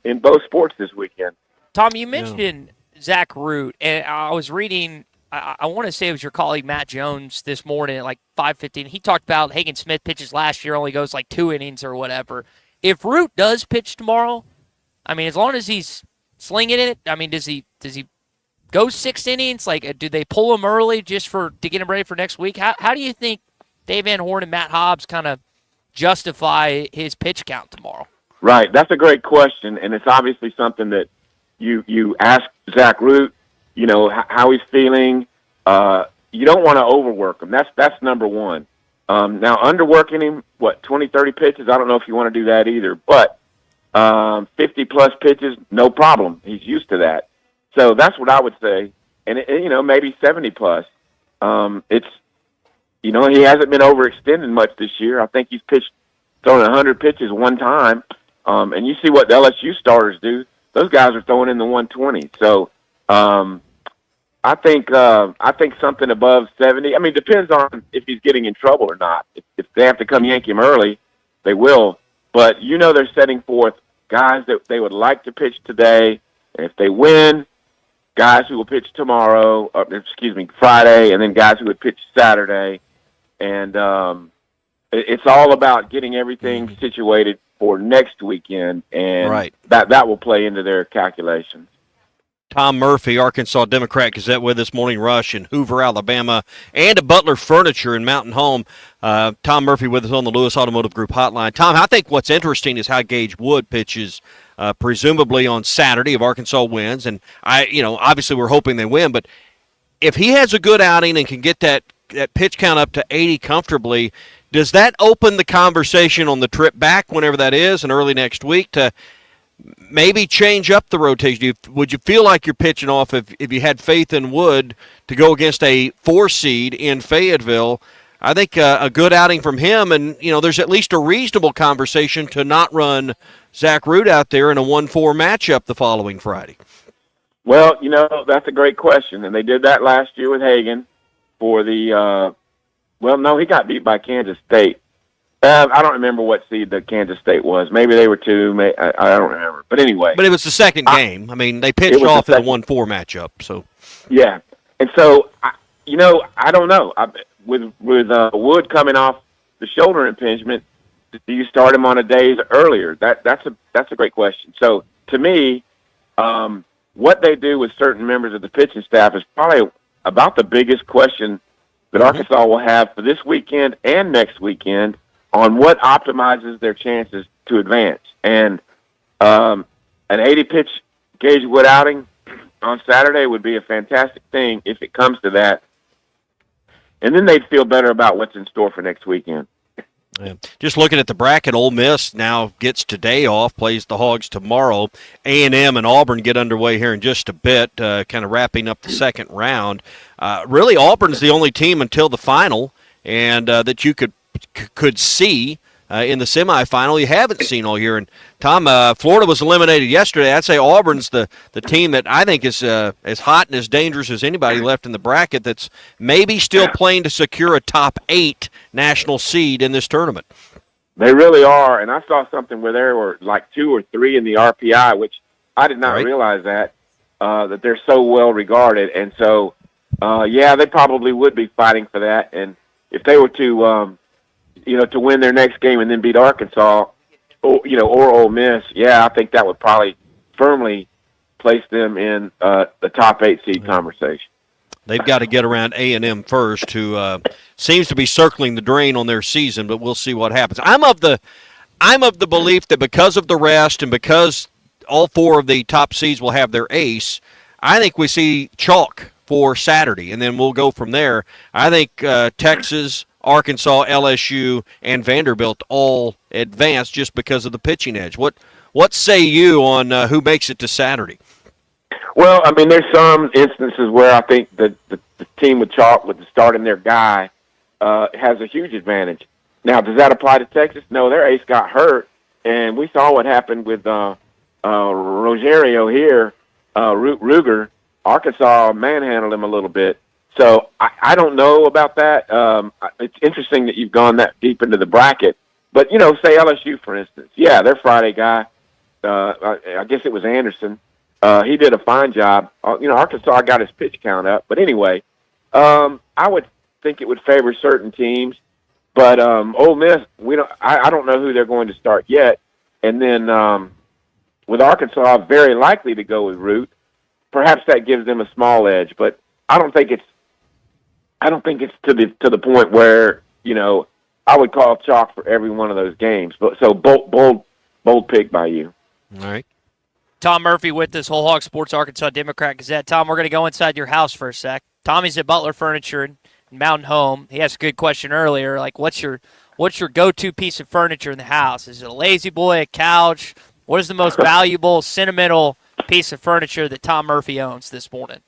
in both sports this weekend. Tom, you mentioned Zach Root, and I was reading – I want to say it was your colleague Matt Jones this morning at like 5:15. He talked about Hagen Smith pitches last year, only goes like 2 innings or whatever. If Root does pitch tomorrow, I mean, as long as he's slinging it, I mean, does he go 6 innings? Like, do they pull him early just to get him ready for next week? How do you think Dave Van Horn and Matt Hobbs kind of justify his pitch count tomorrow? Right, that's a great question, and it's obviously something that you ask Zach Root, how he's feeling. You don't want to overwork him. That's number one. Now, underworking him, 20, 30 pitches? I don't know if you want to do that either. But 50-plus pitches, no problem. He's used to that. So that's what I would say. And, maybe 70-plus. He hasn't been overextended much this year. I think he's thrown 100 pitches one time. And you see what the LSU starters do. Those guys are throwing in the 120. So, I think something above 70. I mean, it depends on if he's getting in trouble or not. If they have to come yank him early, they will. But they're setting forth guys that they would like to pitch today. And if they win, guys who will pitch tomorrow, Friday, and then guys who would pitch Saturday. And it's all about getting everything situated for next weekend, and that will play into their calculations. Tom Murphy, Arkansas Democrat-Gazette with us, Morning Rush in Hoover, Alabama, and at Butler Furniture in Mountain Home. Tom Murphy with us on the Lewis Automotive Group hotline. Tom, I think what's interesting is how Gage Wood pitches presumably on Saturday if Arkansas wins. And, obviously we're hoping they win, but if he has a good outing and can get that pitch count up to 80 comfortably, does that open the conversation on the trip back, whenever that is, and early next week, to maybe change up the rotation? Would you feel like you're pitching off if you had faith in Wood to go against a 4 seed in Fayetteville? I think a good outing from him, and there's at least a reasonable conversation to not run Zach Root out there in a 1-4 matchup the following Friday. Well, that's a great question, and they did that last year with Hagan for the he got beat by Kansas State. I don't remember what seed the Kansas State was. Maybe they were 2. I don't remember. But anyway. But it was the second game. I mean, they pitched off in a 1-4 matchup. So. Yeah. And so, I don't know. With Wood coming off the shoulder impingement, do you start him on a days earlier? That's a great question. So, to me, what they do with certain members of the pitching staff is probably about the biggest question that Arkansas will have for this weekend and next weekend on what optimizes their chances to advance. And an 80-pitch Gage Wood outing on Saturday would be a fantastic thing if it comes to that. And then they'd feel better about what's in store for next weekend. Yeah. Just looking at the bracket, Ole Miss now gets today off, plays the Hogs tomorrow. A&M and Auburn get underway here in just a bit, kind of wrapping up the second round. Really, Auburn's the only team until the final, and that you could see in the semifinal you haven't seen all year. And Tom, Florida was eliminated yesterday. I'd say Auburn's the team that I think is as hot and as dangerous as anybody left in the bracket, that's maybe still playing to secure a top 8 national seed in this tournament. They really are, and I saw something where there were like 2 or 3 in the RPI, which I did not realize that they're so well regarded. And so, they probably would be fighting for that. And if they were to to win their next game and then beat Arkansas, or Ole Miss, I think that would probably firmly place them in the top 8 seed conversation. They've got to get around A&M first, who seems to be circling the drain on their season, but we'll see what happens. I'm of the belief that because of the rest and because all 4 of the top seeds will have their ace, I think we see chalk for Saturday, and then we'll go from there. I think Texas, Arkansas, LSU, and Vanderbilt all advance just because of the pitching edge. What say you on who makes it to Saturday? Well, I mean, there's some instances where I think the team with chalk, with starting their guy, has a huge advantage. Now, does that apply to Texas? No, their ace got hurt, and we saw what happened with Rogerio here, Ruger. Arkansas manhandled him a little bit. So I don't know about that. It's interesting that you've gone that deep into the bracket. But, say LSU, for instance. Yeah, their Friday guy, I guess it was Anderson. He did a fine job. Arkansas got his pitch count up. But anyway, I would think it would favor certain teams. But Ole Miss, I don't know who they're going to start yet. And then with Arkansas, very likely to go with Root. Perhaps that gives them a small edge. But I don't think it's to the point where I would call chalk for every one of those games. But so bold pick by you. All right. Tom Murphy with this Whole Hog Sports Arkansas Democrat-Gazette. Tom, we're going to go inside your house for a sec. Tommy's at Butler Furniture in Mountain Home. He asked a good question earlier, like what's your go-to piece of furniture in the house? Is it a lazy boy, a couch? What is the most valuable, sentimental piece of furniture that Tom Murphy owns this morning?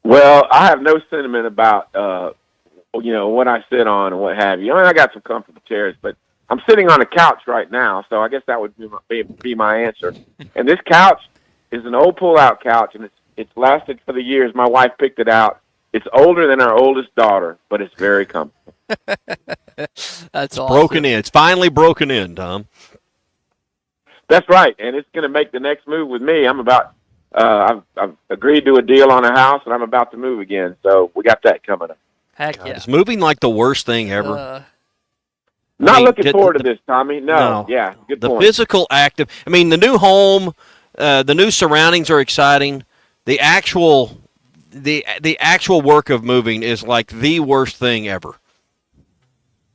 Well, I have no sentiment about what I sit on and what have you. I mean, I got some comfortable chairs, but I'm sitting on a couch right now, so I guess that would be my answer. And this couch is an old pull-out couch, and it's lasted for the years. My wife picked it out. It's older than our oldest daughter, but it's very comfortable. That's awesome. Broken in. It's finally broken in, Tom. That's right, and it's going to make the next move with me. I'm about I've agreed to a deal on a house, and I'm about to move again. So we got that coming up. Heck God, yeah. is moving like the worst thing ever? Not looking forward to this, Tommy. No. Yeah, good the point. physical active. I mean, the new home, the new surroundings are exciting. The actual work of moving is like the worst thing ever.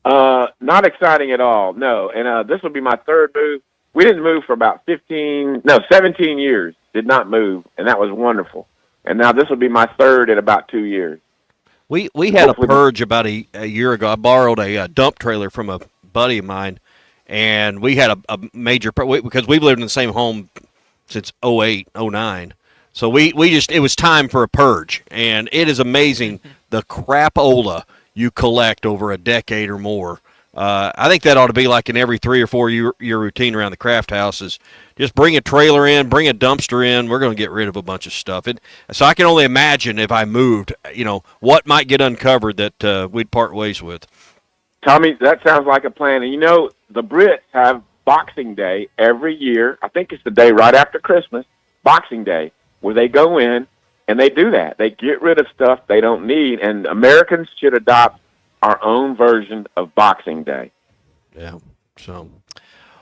Not exciting at all. No, and this will be my third move. We didn't move for about 17 years. Did not move, and that was wonderful. And now this will be my third in about 2 years. We had a purge about a year ago. I borrowed a dump trailer from a buddy of mine, and we had a major because we've lived in the same home since 08, 09. So it was time for a purge, and it is amazing the crapola you collect over a decade or more. I think that ought to be like in every 3 or 4 year routine around the craft houses. Just bring a trailer in, bring a dumpster in. We're going to get rid of a bunch of stuff. So I can only imagine if I moved, what might get uncovered that we'd part ways with. Tommy, that sounds like a plan. And the Brits have Boxing Day every year. I think it's the day right after Christmas, Boxing Day, where they go in and they do that. They get rid of stuff they don't need, and Americans should adopt our own version of Boxing Day. Yeah. So,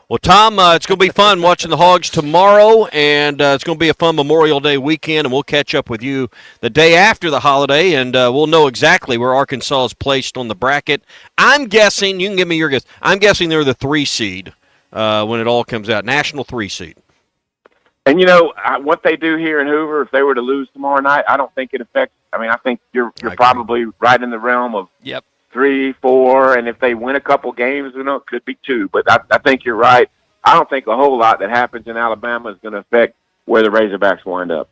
well, Tom, it's going to be fun watching the Hogs tomorrow, and it's going to be a fun Memorial Day weekend, and we'll catch up with you the day after the holiday, and we'll know exactly where Arkansas is placed on the bracket. I'm guessing, you can give me your guess, I'm guessing they're the 3 seed when it all comes out, national 3 seed. And, what they do here in Hoover, if they were to lose tomorrow night, I don't think it affects. I think you're probably right in the realm of 3, 4, and if they win a couple games, it could be 2. But I think you're right. I don't think a whole lot that happens in Alabama is going to affect where the Razorbacks wind up.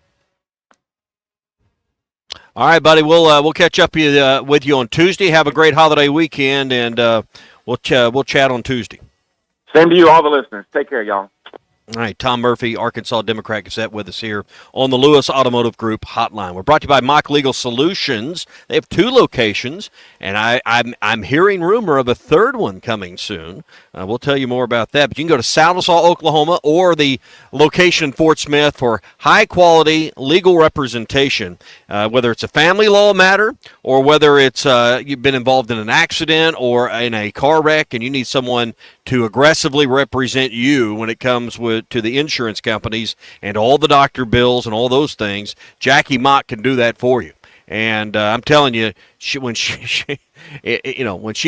All right, buddy. We'll catch up with you on Tuesday. Have a great holiday weekend, and we'll chat on Tuesday. Same to you, all the listeners. Take care, y'all. All right, Tom Murphy, Arkansas Democrat Gazette, with us here on the Lewis Automotive Group hotline. We're brought to you by Mock Legal Solutions. They have 2 locations, and I'm hearing rumor of a third one coming soon. We'll tell you more about that. But you can go to Sallisaw, Oklahoma, or the location in Fort Smith for high-quality legal representation, whether it's a family law matter or whether it's you've been involved in an accident or in a car wreck and you need someone to aggressively represent you when it comes to the insurance companies and all the doctor bills and all those things. Jackie Mock can do that for you. And I'm telling you, when she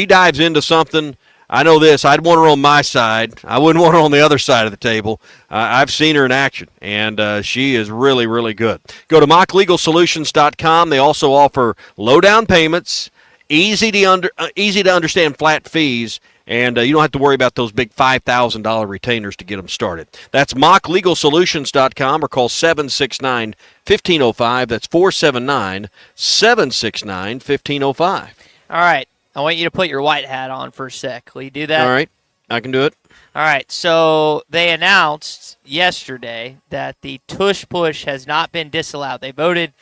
dives into something, I know this. I'd want her on my side. I wouldn't want her on the other side of the table. I've seen her in action, and she is really, really good. Go to mocklegalsolutions.com. They also offer low down payments, easy to understand flat fees, and you don't have to worry about those big $5,000 retainers to get them started. That's mocklegalsolutions.com, or call 769-1505. That's 479-769-1505. All right. I want you to put your white hat on for a sec. Will you do that? All right. I can do it. All right. So they announced yesterday that the tush push has not been disallowed. They did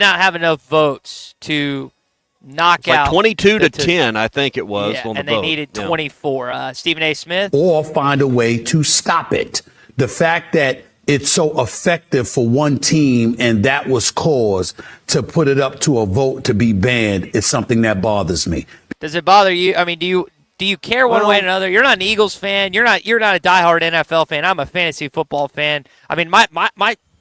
not have enough votes to knock out. Like 22 to 10, I think it was, on the and vote. they needed 24. Stephen A. Smith? Or find a way to stop it. The fact that it's so effective for one team and that was cause to put it up to a vote to be banned is something that bothers me. Does it bother you? I mean, do you care one way or another? You're not an Eagles fan. You're not a diehard NFL fan. I'm a fantasy football fan. I mean,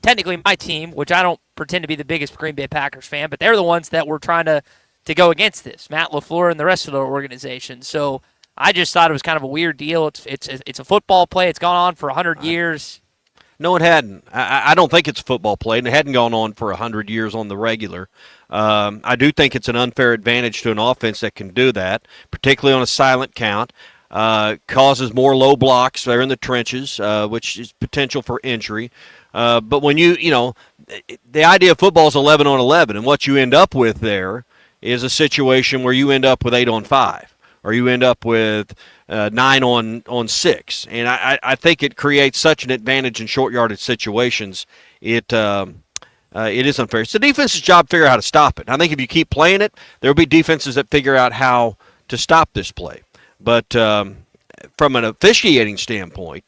technically my team, which I don't pretend to be the biggest Green Bay Packers fan, but they're the ones that were trying to go against this, Matt LaFleur and the rest of the organization. So I just thought it was kind of a weird deal. It's a football play. It's gone on for 100 years. No, it hadn't. I don't think it's a football play, and it hadn't gone on for 100 years on the regular. I do think it's an unfair advantage to an offense that can do that, particularly on a silent count. Causes more low blocks there in the trenches, which is potential for injury. But when the idea of football is 11 on 11, and what you end up with there is a situation where you end up with 8 on 5, or you end up with 9 on 6. And I think it creates such an advantage in short yardage situations. It is unfair. It's the defense's job to figure out how to stop it. I think if you keep playing it, there will be defenses that figure out how to stop this play. But from an officiating standpoint,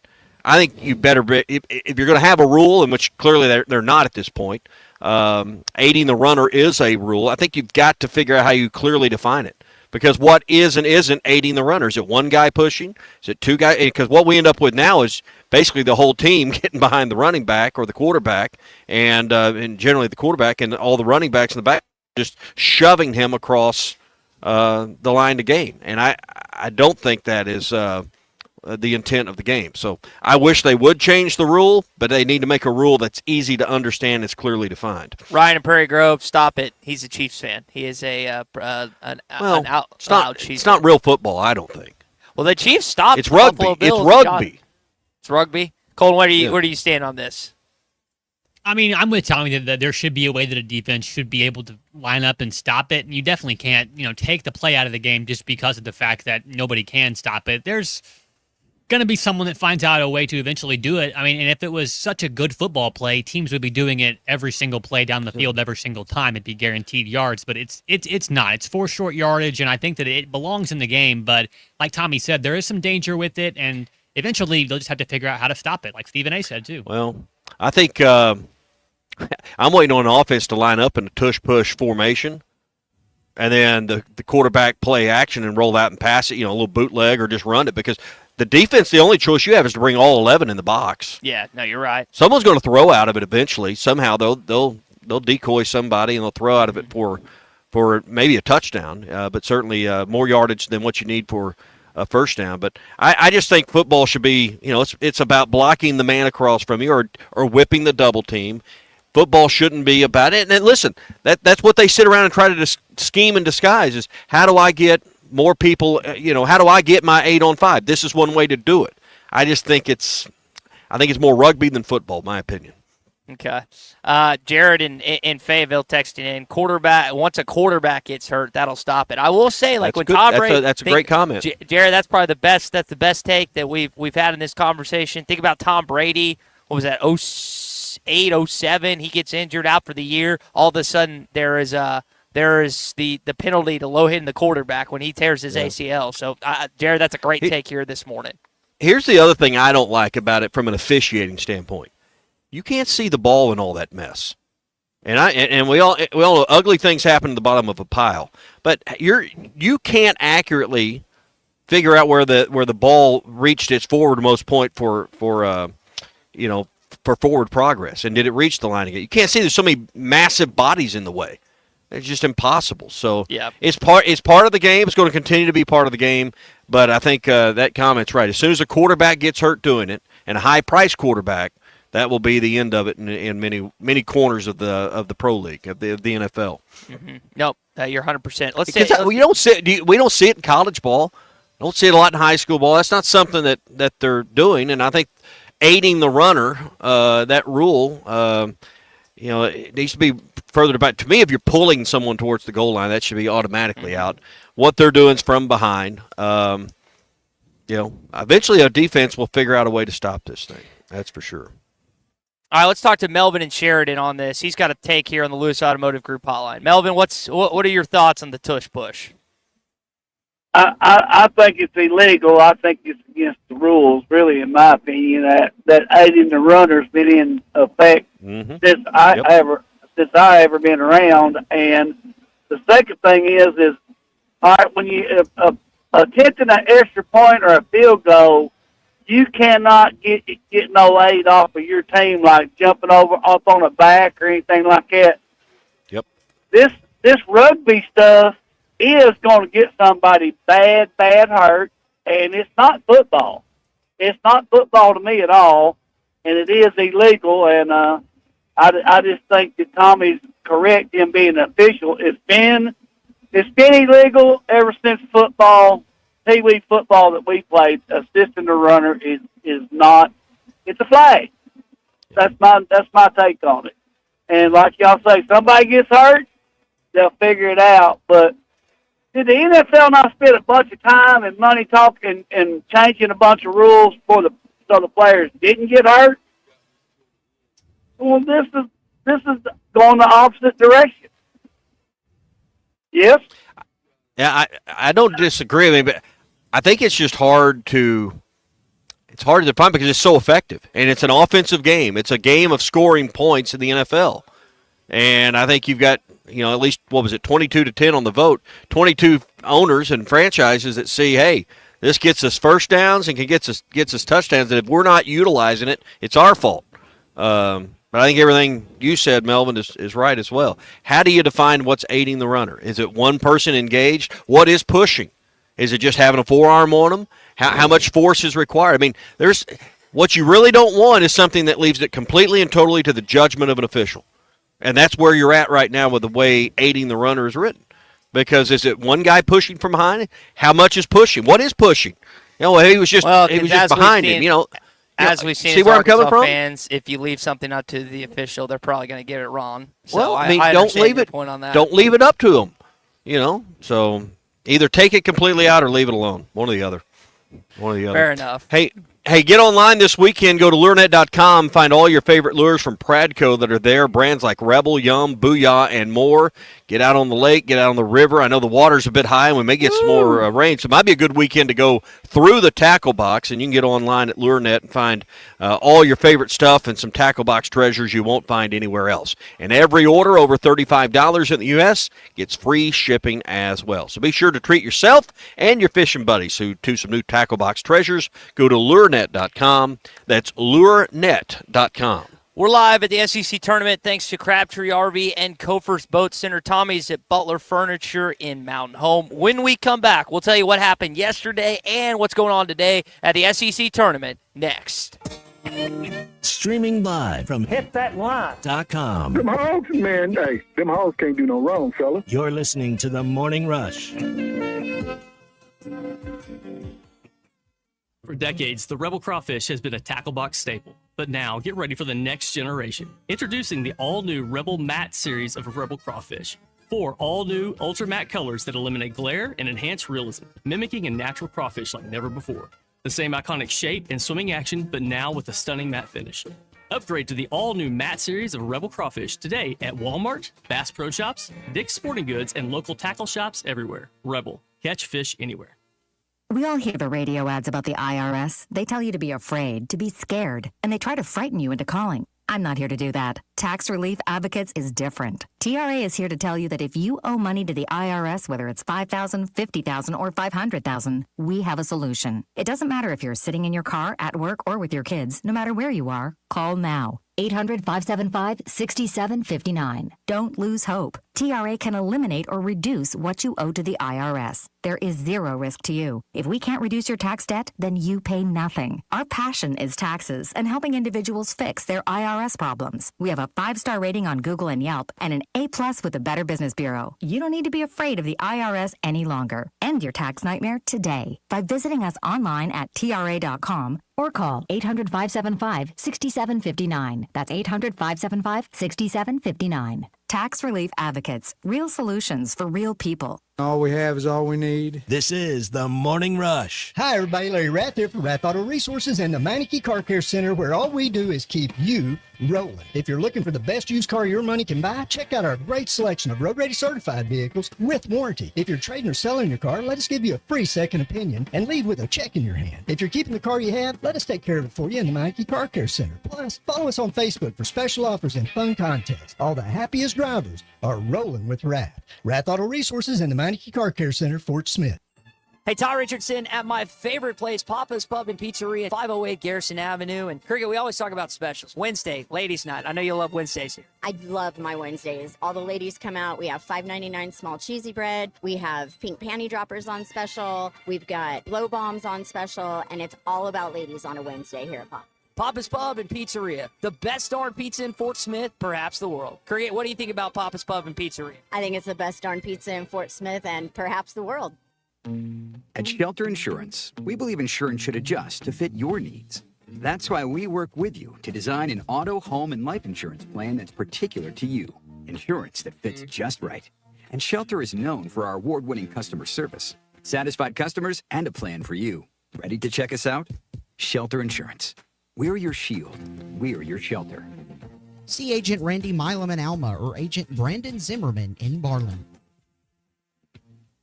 I think you better if you're going to have a rule, in which clearly they're not at this point. Aiding the runner is a rule. I think you've got to figure out how you clearly define it. Because what is and isn't aiding the runner? Is it one guy pushing? Is it two guys? Because what we end up with now is basically the whole team getting behind the running back or the quarterback, and generally the quarterback and all the running backs in the back just shoving him across the line to gain. And I don't think that is the intent of the game. So I wish they would change the rule, but they need to make a rule that's easy to understand, that's clearly defined. Ryan in Prairie Grove, stop it. He's a Chiefs fan. He is an It's not real football, I don't think. Well, the Chiefs stopped. It's rugby. It's rugby. It's rugby. Colin, where do you stand on this? I mean, I'm with Tommy that there should be a way that a defense should be able to line up and stop it. And you definitely can't, take the play out of the game just because of the fact that nobody can stop it. There's going to be someone that finds out a way to eventually do it. I mean, and if it was such a good football play, teams would be doing it every single play down the field every single time. It'd be guaranteed yards, but it's not. It's for short yardage, and I think that it belongs in the game. But like Tommy said, there is some danger with it, and eventually they'll just have to figure out how to stop it, like Stephen A. said too. Well, I think I'm waiting on an offense to line up in a tush-push formation, and then the quarterback play action and roll out and pass it, a little bootleg or just run it, because the defense, the only choice you have is to bring all 11 in the box. Yeah, no, you're right. Someone's going to throw out of it eventually. Somehow they'll decoy somebody and they'll throw out of it for maybe a touchdown, but certainly more yardage than what you need for a first down. But I just think football should be, it's about blocking the man across from you or whipping the double team. Football shouldn't be about it. And listen, that's what they sit around and try to scheme and disguise is, how do I get more people, how do I get my 8-on-5? This is one way to do it. I just think it's more rugby than football, in my opinion. Okay. Jared in Fayetteville texting in, once a quarterback gets hurt, that'll stop it. I will say, like, that's when Tom Brady. That's a great comment. Jared, that's probably the best take that we've had in this conversation. Think about Tom Brady. What was that, 08, 07? He gets injured out for the year. All of a sudden, there is the penalty to low hitting the quarterback when he tears his ACL. So, Jared, that's a great take here this morning. Here's the other thing I don't like about it from an officiating standpoint. You can't see the ball in all that mess, and we all know ugly things happen at the bottom of a pile. But you can't accurately figure out where the ball reached its forwardmost point for forward progress, and did it reach the line again? You can't see. There's so many massive bodies in the way. It's just impossible. So it's part of the game. It's going to continue to be part of the game. But I think that comment's right. As soon as a quarterback gets hurt doing it, and a high-priced quarterback, that will be the end of it in many corners of the pro league of the NFL. Mm-hmm. Nope, you're 100%. We don't see it in college ball. Don't see it a lot in high school ball. That's not something that they're doing. And I think aiding the runner, that rule, it needs to be further debated. To me, if you're pulling someone towards the goal line, that should be automatically out. What they're doing is from behind. Eventually a defense will figure out a way to stop this thing. That's for sure. All right, let's talk to Melvin and Sheridan on this. He's got a take here on the Lewis Automotive Group hotline. Melvin, what are your thoughts on the tush push? I think it's illegal. I think it's against the rules, really, in my opinion. That aiding the runner's been in effect since I ever been around. And the second thing is all right, when you attempting an extra point or a field goal, you cannot get no aid off of your team, like jumping up on a back or anything like that. Yep. This rugby stuff is going to get somebody bad hurt, and it's not football. It's not football to me at all, and it is illegal. And I just think that Tommy's correct in being an official. It's been illegal ever since football. Pee wee football that we played, assisting the runner is not. It's a flag. That's my take on it. And like y'all say, somebody gets hurt, they'll figure it out. But did the NFL not spend a bunch of time and money talking and changing a bunch of rules so the players didn't get hurt? Well, this is going the opposite direction. Yes. Yeah, I don't disagree. I mean, but I think it's just hard to It's hard to define because it's so effective, and it's an offensive game. It's a game of scoring points in the NFL. And I think you've got, at least, 22-10 on the vote, 22 owners and franchises that see, hey, this gets us first downs and gets us touchdowns, and if we're not utilizing it, it's our fault. But I think everything you said, Melvin, is right as well. How do you define what's aiding the runner? Is it one person engaged? What is pushing? Is it just having a forearm on them? How much force is required? I mean, what you really don't want is something that leaves it completely and totally to the judgment of an official. And that's where you're at right now with the way aiding the runner is written. Because is it one guy pushing from behind? How much is pushing? What is pushing? He was just behind him. As we've seen, see where I'm coming from? Fans, if you leave something up to the official, they're probably going to get it wrong. So well, I don't leave it. Point on that. Don't leave it up to them. So either take it completely out or leave it alone. One or the other. Fair enough. Hey, get online this weekend. Go to lurenet.com. Find all your favorite lures from Pradco that are there. Brands like Rebel, Yum, Booyah, and more. Get out on the lake. Get out on the river. I know the water's a bit high, and we may get some more rain, so it might be a good weekend to go through the tackle box, and you can get online at LureNet and find all your favorite stuff and some tackle box treasures you won't find anywhere else. And every order over $35 in the U.S. gets free shipping as well. So be sure to treat yourself and your fishing buddies to some new tackle box treasures. Go to LureNet.com. That's LureNet.com. We're live at the SEC tournament thanks to Crabtree RV and Kofer's Boat Center. Tommy's at Butler Furniture in Mountain Home. When we come back, we'll tell you what happened yesterday and what's going on today at the SEC tournament next. Streaming live from hitthatline.com. Them hogs, man, hey, them hogs can't do no wrong, fella. You're listening to The Morning Rush. For decades, the Rebel Crawfish has been a tackle box staple. But now, get ready for the next generation. Introducing the all-new Rebel Matte series of Rebel Crawfish. 4 all-new ultra matte colors that eliminate glare and enhance realism, mimicking a natural crawfish like never before. The same iconic shape and swimming action, but now with a stunning matte finish. Upgrade to the all-new matte series of Rebel Crawfish today at Walmart, Bass Pro Shops, Dick's Sporting Goods, and local tackle shops everywhere. Rebel. Catch fish anywhere. We all hear the radio ads about the IRS. They tell you to be afraid, to be scared, and they try to frighten you into calling. I'm not here to do that. Tax Relief Advocates is different. TRA is here to tell you that if you owe money to the IRS, whether it's $5,000, $50,000, or $500,000, we have a solution. It doesn't matter if you're sitting in your car, at work, or with your kids. No matter where you are, call now. 800-575-6759. Don't lose hope. TRA can eliminate or reduce what you owe to the IRS. There is zero risk to you. If we can't reduce your tax debt, then you pay nothing. Our passion is taxes and helping individuals fix their IRS problems. We have a 5-star rating on Google and Yelp and an A+ with the Better Business Bureau. You don't need to be afraid of the IRS any longer. End your tax nightmare today by visiting us online at TRA.com or call 800-575-6759. That's 800-575-6759. Tax Relief Advocates. Real solutions for real people. All we have is all we need. This is The Morning Rush. Hi, everybody. Larry Rath here for Rath Auto Resources and the Meineke Car Care Center, where all we do is keep you rolling. If you're looking for the best used car your money can buy, check out our great selection of road-ready certified vehicles with warranty. If you're trading or selling your car, let us give you a free second opinion and leave with a check in your hand. If you're keeping the car you have, let us take care of it for you in the Meineke Car Care Center. Plus, follow us on Facebook for special offers and fun contests. All the happiest drivers are rolling with Rath. Rath Auto Resources and the Meineke Car Care Center, Fort Smith. Hey, Ty Richardson at my favorite place, Papa's Pub and Pizzeria, 508 Garrison Avenue. And Cricket, we always talk about specials. Wednesday, ladies' night. I know you love Wednesdays here. I love my Wednesdays. All the ladies come out. We have $5.99 small cheesy bread. We have pink panty droppers on special. We've got blow bombs on special. And it's all about ladies on a Wednesday here at Papa. Papa's Pub and Pizzeria, the best darn pizza in Fort Smith, perhaps the world. Cricket, what do you think about Papa's Pub and Pizzeria? I think it's the best darn pizza in Fort Smith and perhaps the world. At Shelter Insurance, we believe insurance should adjust to fit your needs. That's why we work with you to design an auto, home, and life insurance plan that's particular to you. Insurance that fits just right. And Shelter is known for our award-winning customer service, satisfied customers, and a plan for you. Ready to check us out? Shelter Insurance. We're your shield. We're your shelter. See Agent Randy Milam in Alma or Agent Brandon Zimmerman in Barlam.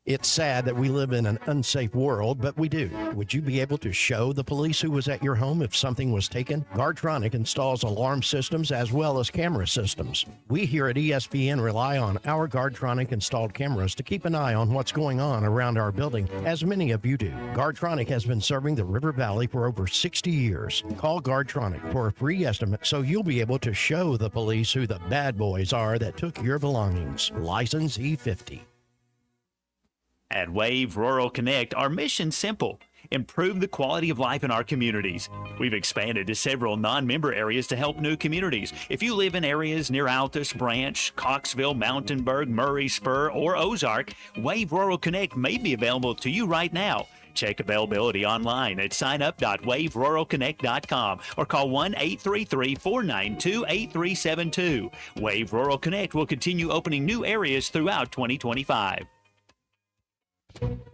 It's sad that we live in an unsafe world, but we do. Would you be able to show the police who was at your home if something was taken? Guardtronic installs alarm systems as well as camera systems. We here at ESPN rely on our Guardtronic installed cameras to keep an eye on what's going on around our building, as many of you do. Guardtronic has been serving the River Valley for over 60 years. Call Guardtronic for a free estimate so you'll be able to show the police who the bad boys are that took your belongings. License E50. At Wave Rural Connect, our mission's simple: improve the quality of life in our communities. We've expanded to several non-member areas to help new communities. If you live in areas near Altus, Branch, Coxville, Mountainburg, Murray, Spur, or Ozark, Wave Rural Connect may be available to you right now. Check availability online at signup.waveruralconnect.com or call 1-833-492-8372. Wave Rural Connect will continue opening new areas throughout 2025.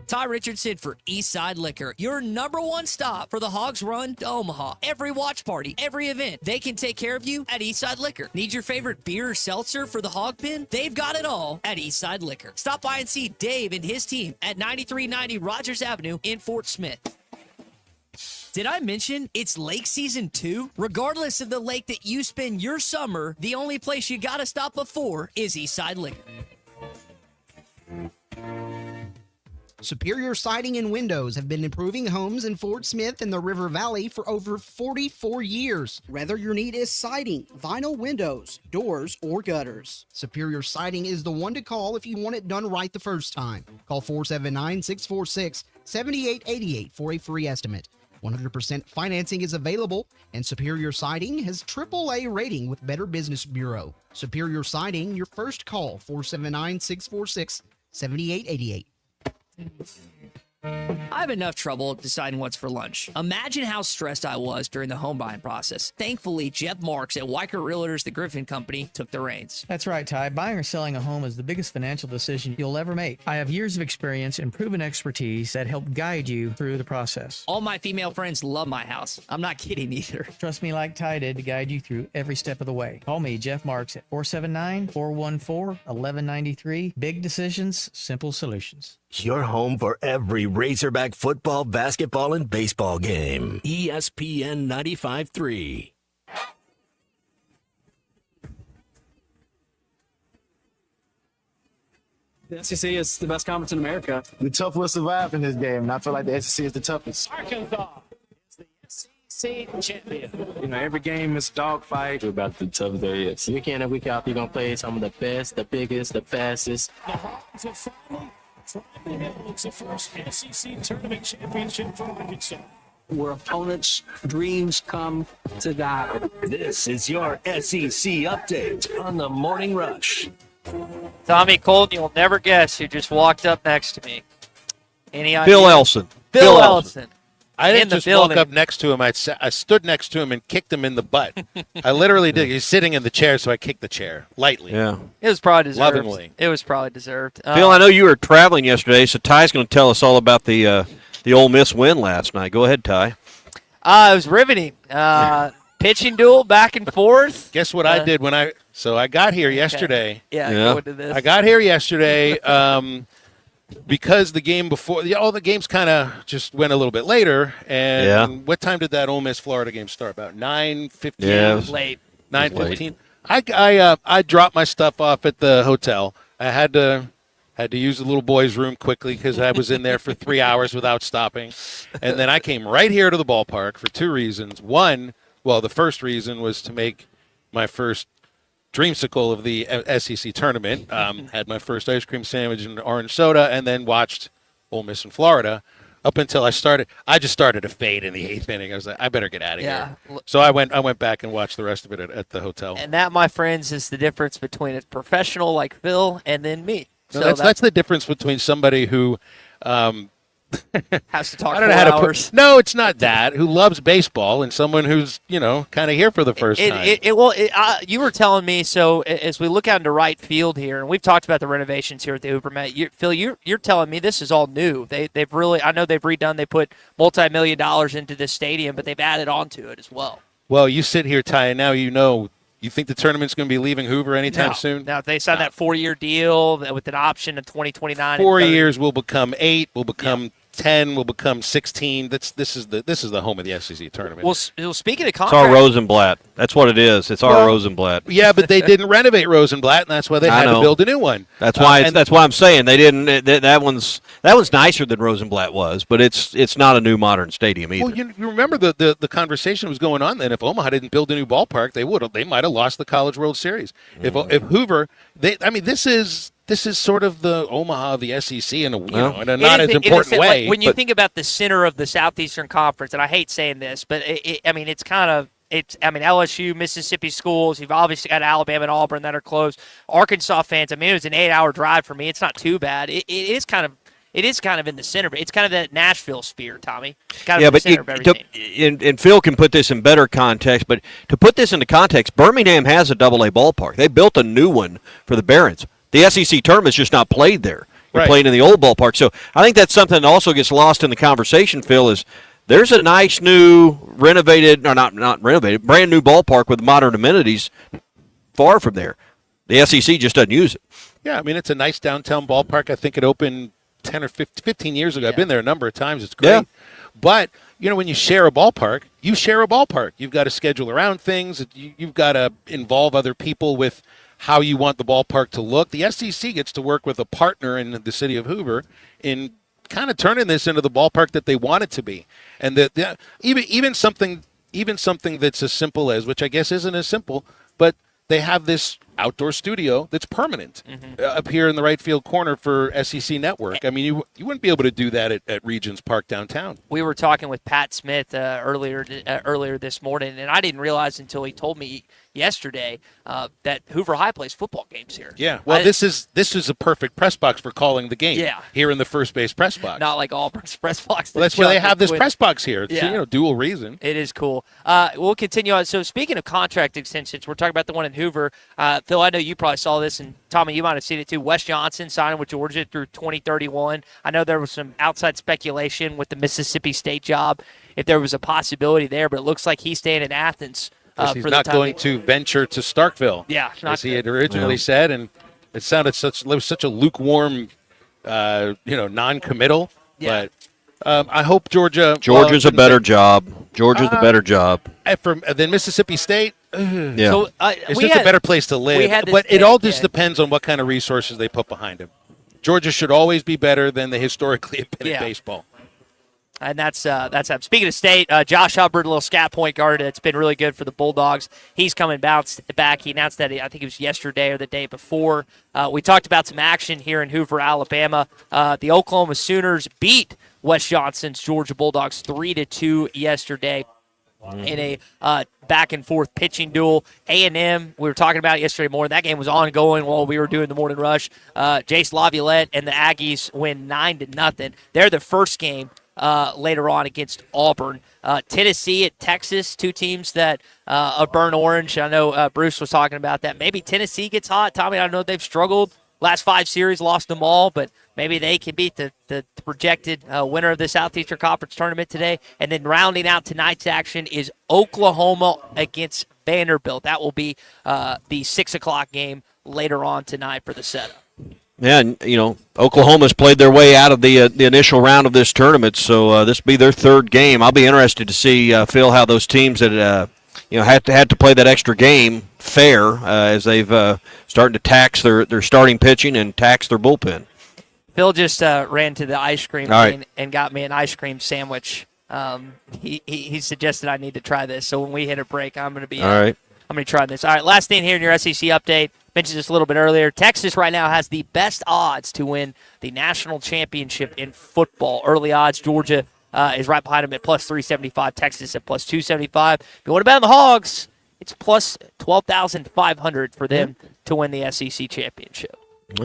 Ty Richardson for Eastside Liquor, your #1 stop for the Hogs Run to Omaha. Every watch party, every event, they can take care of you at Eastside Liquor. Need your favorite beer or seltzer for the Hog Pen? They've got it all at Eastside Liquor. Stop by and see Dave and his team at 9390 Rogers Avenue in Fort Smith. Did I mention it's lake season 2? Regardless of the lake that you spend your summer, the only place you gotta stop before is Eastside Liquor. Superior Siding and Windows have been improving homes in Fort Smith and the River Valley for over 44 years. Whether your need is siding, vinyl windows, doors, or gutters, Superior Siding is the one to call if you want it done right the first time. Call 479-646-7888 for a free estimate. 100% financing is available, and Superior Siding has AAA rating with Better Business Bureau. Superior Siding, your first call, 479-646-7888. I have enough trouble deciding what's for lunch. Imagine how stressed I was during the home buying process. Thankfully, Jeff Marks at Weicker Realtors, the Griffin Company, took the reins. That's right, Ty. Buying or selling a home is the biggest financial decision you'll ever make. I have years of experience and proven expertise that help guide you through the process. All my female friends love my house. I'm not kidding either. Trust me like Ty did to guide you through every step of the way. Call me, Jeff Marks, at 479-414-1193. Big decisions, simple solutions. Your home for every Razorback football, basketball, and baseball game. ESPN 95.3. The SEC is the best conference in America. The tough will survive in this game, and I feel like the SEC is the toughest. Arkansas is the SEC champion. You know, every game is a dogfight. We're about the tough there is. Week in and week out, you're going to play some of the best, the biggest, the fastest. The Hogs have finally it's the first SEC tournament championship for Arkansas. Where opponents' dreams come to die. This is your SEC update on the Morning Rush. Tommy Colton, you'll never guess who just walked up next to me. Any idea? Bill Elson. Bill Elson. I didn't just walk up next to him. I stood next to him and kicked him in the butt. I literally did. He's sitting in the chair, so I kicked the chair lightly. Yeah. It was probably deserved. Lovingly. It was probably deserved. Bill, I know you were traveling yesterday, so Ty's going to tell us all about the Ole Miss win last night. Go ahead, Ty. It was riveting. Pitching duel back and forth. Guess what I did when I got here yesterday. Okay. Yeah. Go into this. I got here yesterday because the game before, all the games kind of just went a little bit later. And what time did that Ole Miss Florida game start? About 9:15. Yeah, it was late. 9:15. I dropped my stuff off at the hotel. I had to use the little boy's room quickly because I was in there for 3 hours without stopping. And then I came right here to the ballpark for two reasons. One, well, the first reason was to make my first dreamsicle of the SEC tournament. Had my first ice cream sandwich and orange soda, and then watched Ole Miss in Florida up until I just started to fade in the eighth inning. I was like, I better get out of here. So I went back and watched the rest of it at the hotel. And that, my friends, is the difference between a professional like Phil and then me. No, that's the difference between somebody who has to talk I don't know how to put. No, it's not that. Who loves baseball and someone who's kind of here for the first time. You were telling me. So as we look out into right field here, and we've talked about the renovations here at the Hooper-Met. Phil, you're telling me this is all new. They've really. I know they've redone. They put $multi-million into this stadium, but they've added on to it as well. Well, you sit here, Ty, and now you know You think the tournament's going to be leaving Hoover anytime soon? Now, if they sign that 4-year deal with an option in 2029. 4 years will become 8, will become 10, will become 16. This is the home of the SEC tournament. Well, speaking of It's contract, our Rosenblatt. That's what it is. It's our Rosenblatt. Yeah, but they didn't renovate Rosenblatt, and that's why they had to build a new one. That's why. That's why I'm saying they didn't. That one's nicer than Rosenblatt was, but it's not a new modern stadium either. Well, you remember the conversation was going on then. If Omaha didn't build a new ballpark, they might have lost the College World Series. If Hoover, this is sort of the Omaha of the SEC in a not as important way. Like, when you think about the center of the Southeastern Conference, and I hate saying this, but it's kind of LSU, Mississippi schools. You've obviously got Alabama and Auburn that are close. Arkansas fans. It was an 8-hour drive for me. It's not too bad. It is kind of in the center. It's kind of that Nashville sphere, Tommy. Kind of in the center of everything. And Phil can put this in better context, but to put this into context, Birmingham has a AA ballpark. They built a new one for the Barons. The SEC tournament's just not played there. You're playing in the old ballpark. So I think that's something that also gets lost in the conversation, Phil, is there's a nice new renovated, or not renovated, brand new ballpark with modern amenities far from there. The SEC just doesn't use it. Yeah, it's a nice downtown ballpark. I think it opened 10 or 15 years ago. I've been there a number of times. It's great. Yeah. But, when you share a ballpark, you share a ballpark. You've got to schedule around things. You've got to involve other people with how you want the ballpark to look. The SEC gets to work with a partner in the city of Hoover in kind of turning this into the ballpark that they want it to be. And even something that's as simple as, which I guess isn't as simple, but they have this outdoor studio that's permanent up here in the right field corner for SEC Network. You wouldn't be able to do that at Regions Park downtown. We were talking with Pat Smith earlier this morning, and I didn't realize until he told me yesterday that Hoover High plays football games here. Yeah, well, this is a perfect press box for calling the game. Yeah. Here in the first base press box. Not like Auburn's press box. Well, that's why they have this press box here. It's dual reason. It is cool. We'll continue on. So speaking of contract extensions, we're talking about the one in Hoover. Phil, I know you probably saw this, and Tommy, you might have seen it too. Wes Johnson signing with Georgia through 2031. I know there was some outside speculation with the Mississippi State job if there was a possibility there, but it looks like he's staying in Athens. He's not going to venture to Starkville, as he had originally said, and it sounded such a lukewarm, non-committal. Yeah. But I hope Georgia's a better job. Georgia's the better job than Mississippi State. Yeah, so, it's just a better place to live. But it all just depends on what kind of resources they put behind him. Georgia should always be better than they historically have been in baseball. And that's speaking of State, Josh Hubbard, a little scat point guard that's been really good for the Bulldogs. He's coming bounced back. He announced that I think it was yesterday or the day before. We talked about some action here in Hoover, Alabama. The Oklahoma Sooners beat Wes Johnson's Georgia Bulldogs 3-2 yesterday in a back-and-forth pitching duel. A&M, we were talking about it yesterday morning. That game was ongoing while we were doing the morning rush. Jace Laviolette and the Aggies win 9-0. They're the first game later on against Auburn. Tennessee at Texas, two teams that are burnt orange. I know Bruce was talking about that. Maybe Tennessee gets hot. Tommy, I know they've struggled. Last 5 series, lost them all, but maybe they can beat the projected winner of the Southeastern Conference tournament today. And then rounding out tonight's action is Oklahoma against Vanderbilt. That will be the 6 o'clock game later on tonight for the setup. Yeah, and, Oklahoma's played their way out of the initial round of this tournament, so this will be their third game. I'll be interested to see, Phil, how those teams that had to play that extra game fare as they've starting to tax their starting pitching and tax their bullpen. Phil just ran to the ice cream lane and got me an ice cream sandwich. He suggested I need to try this, so when we hit a break, I'm going to be I'm going to try this. All right, last thing here in your SEC update. Mentioned this a little bit earlier. Texas right now has the best odds to win the national championship in football. Early odds, Georgia is right behind them at plus 375. Texas at plus 275. If you want to bet on the Hogs, it's plus 12,500 for them to win the SEC championship.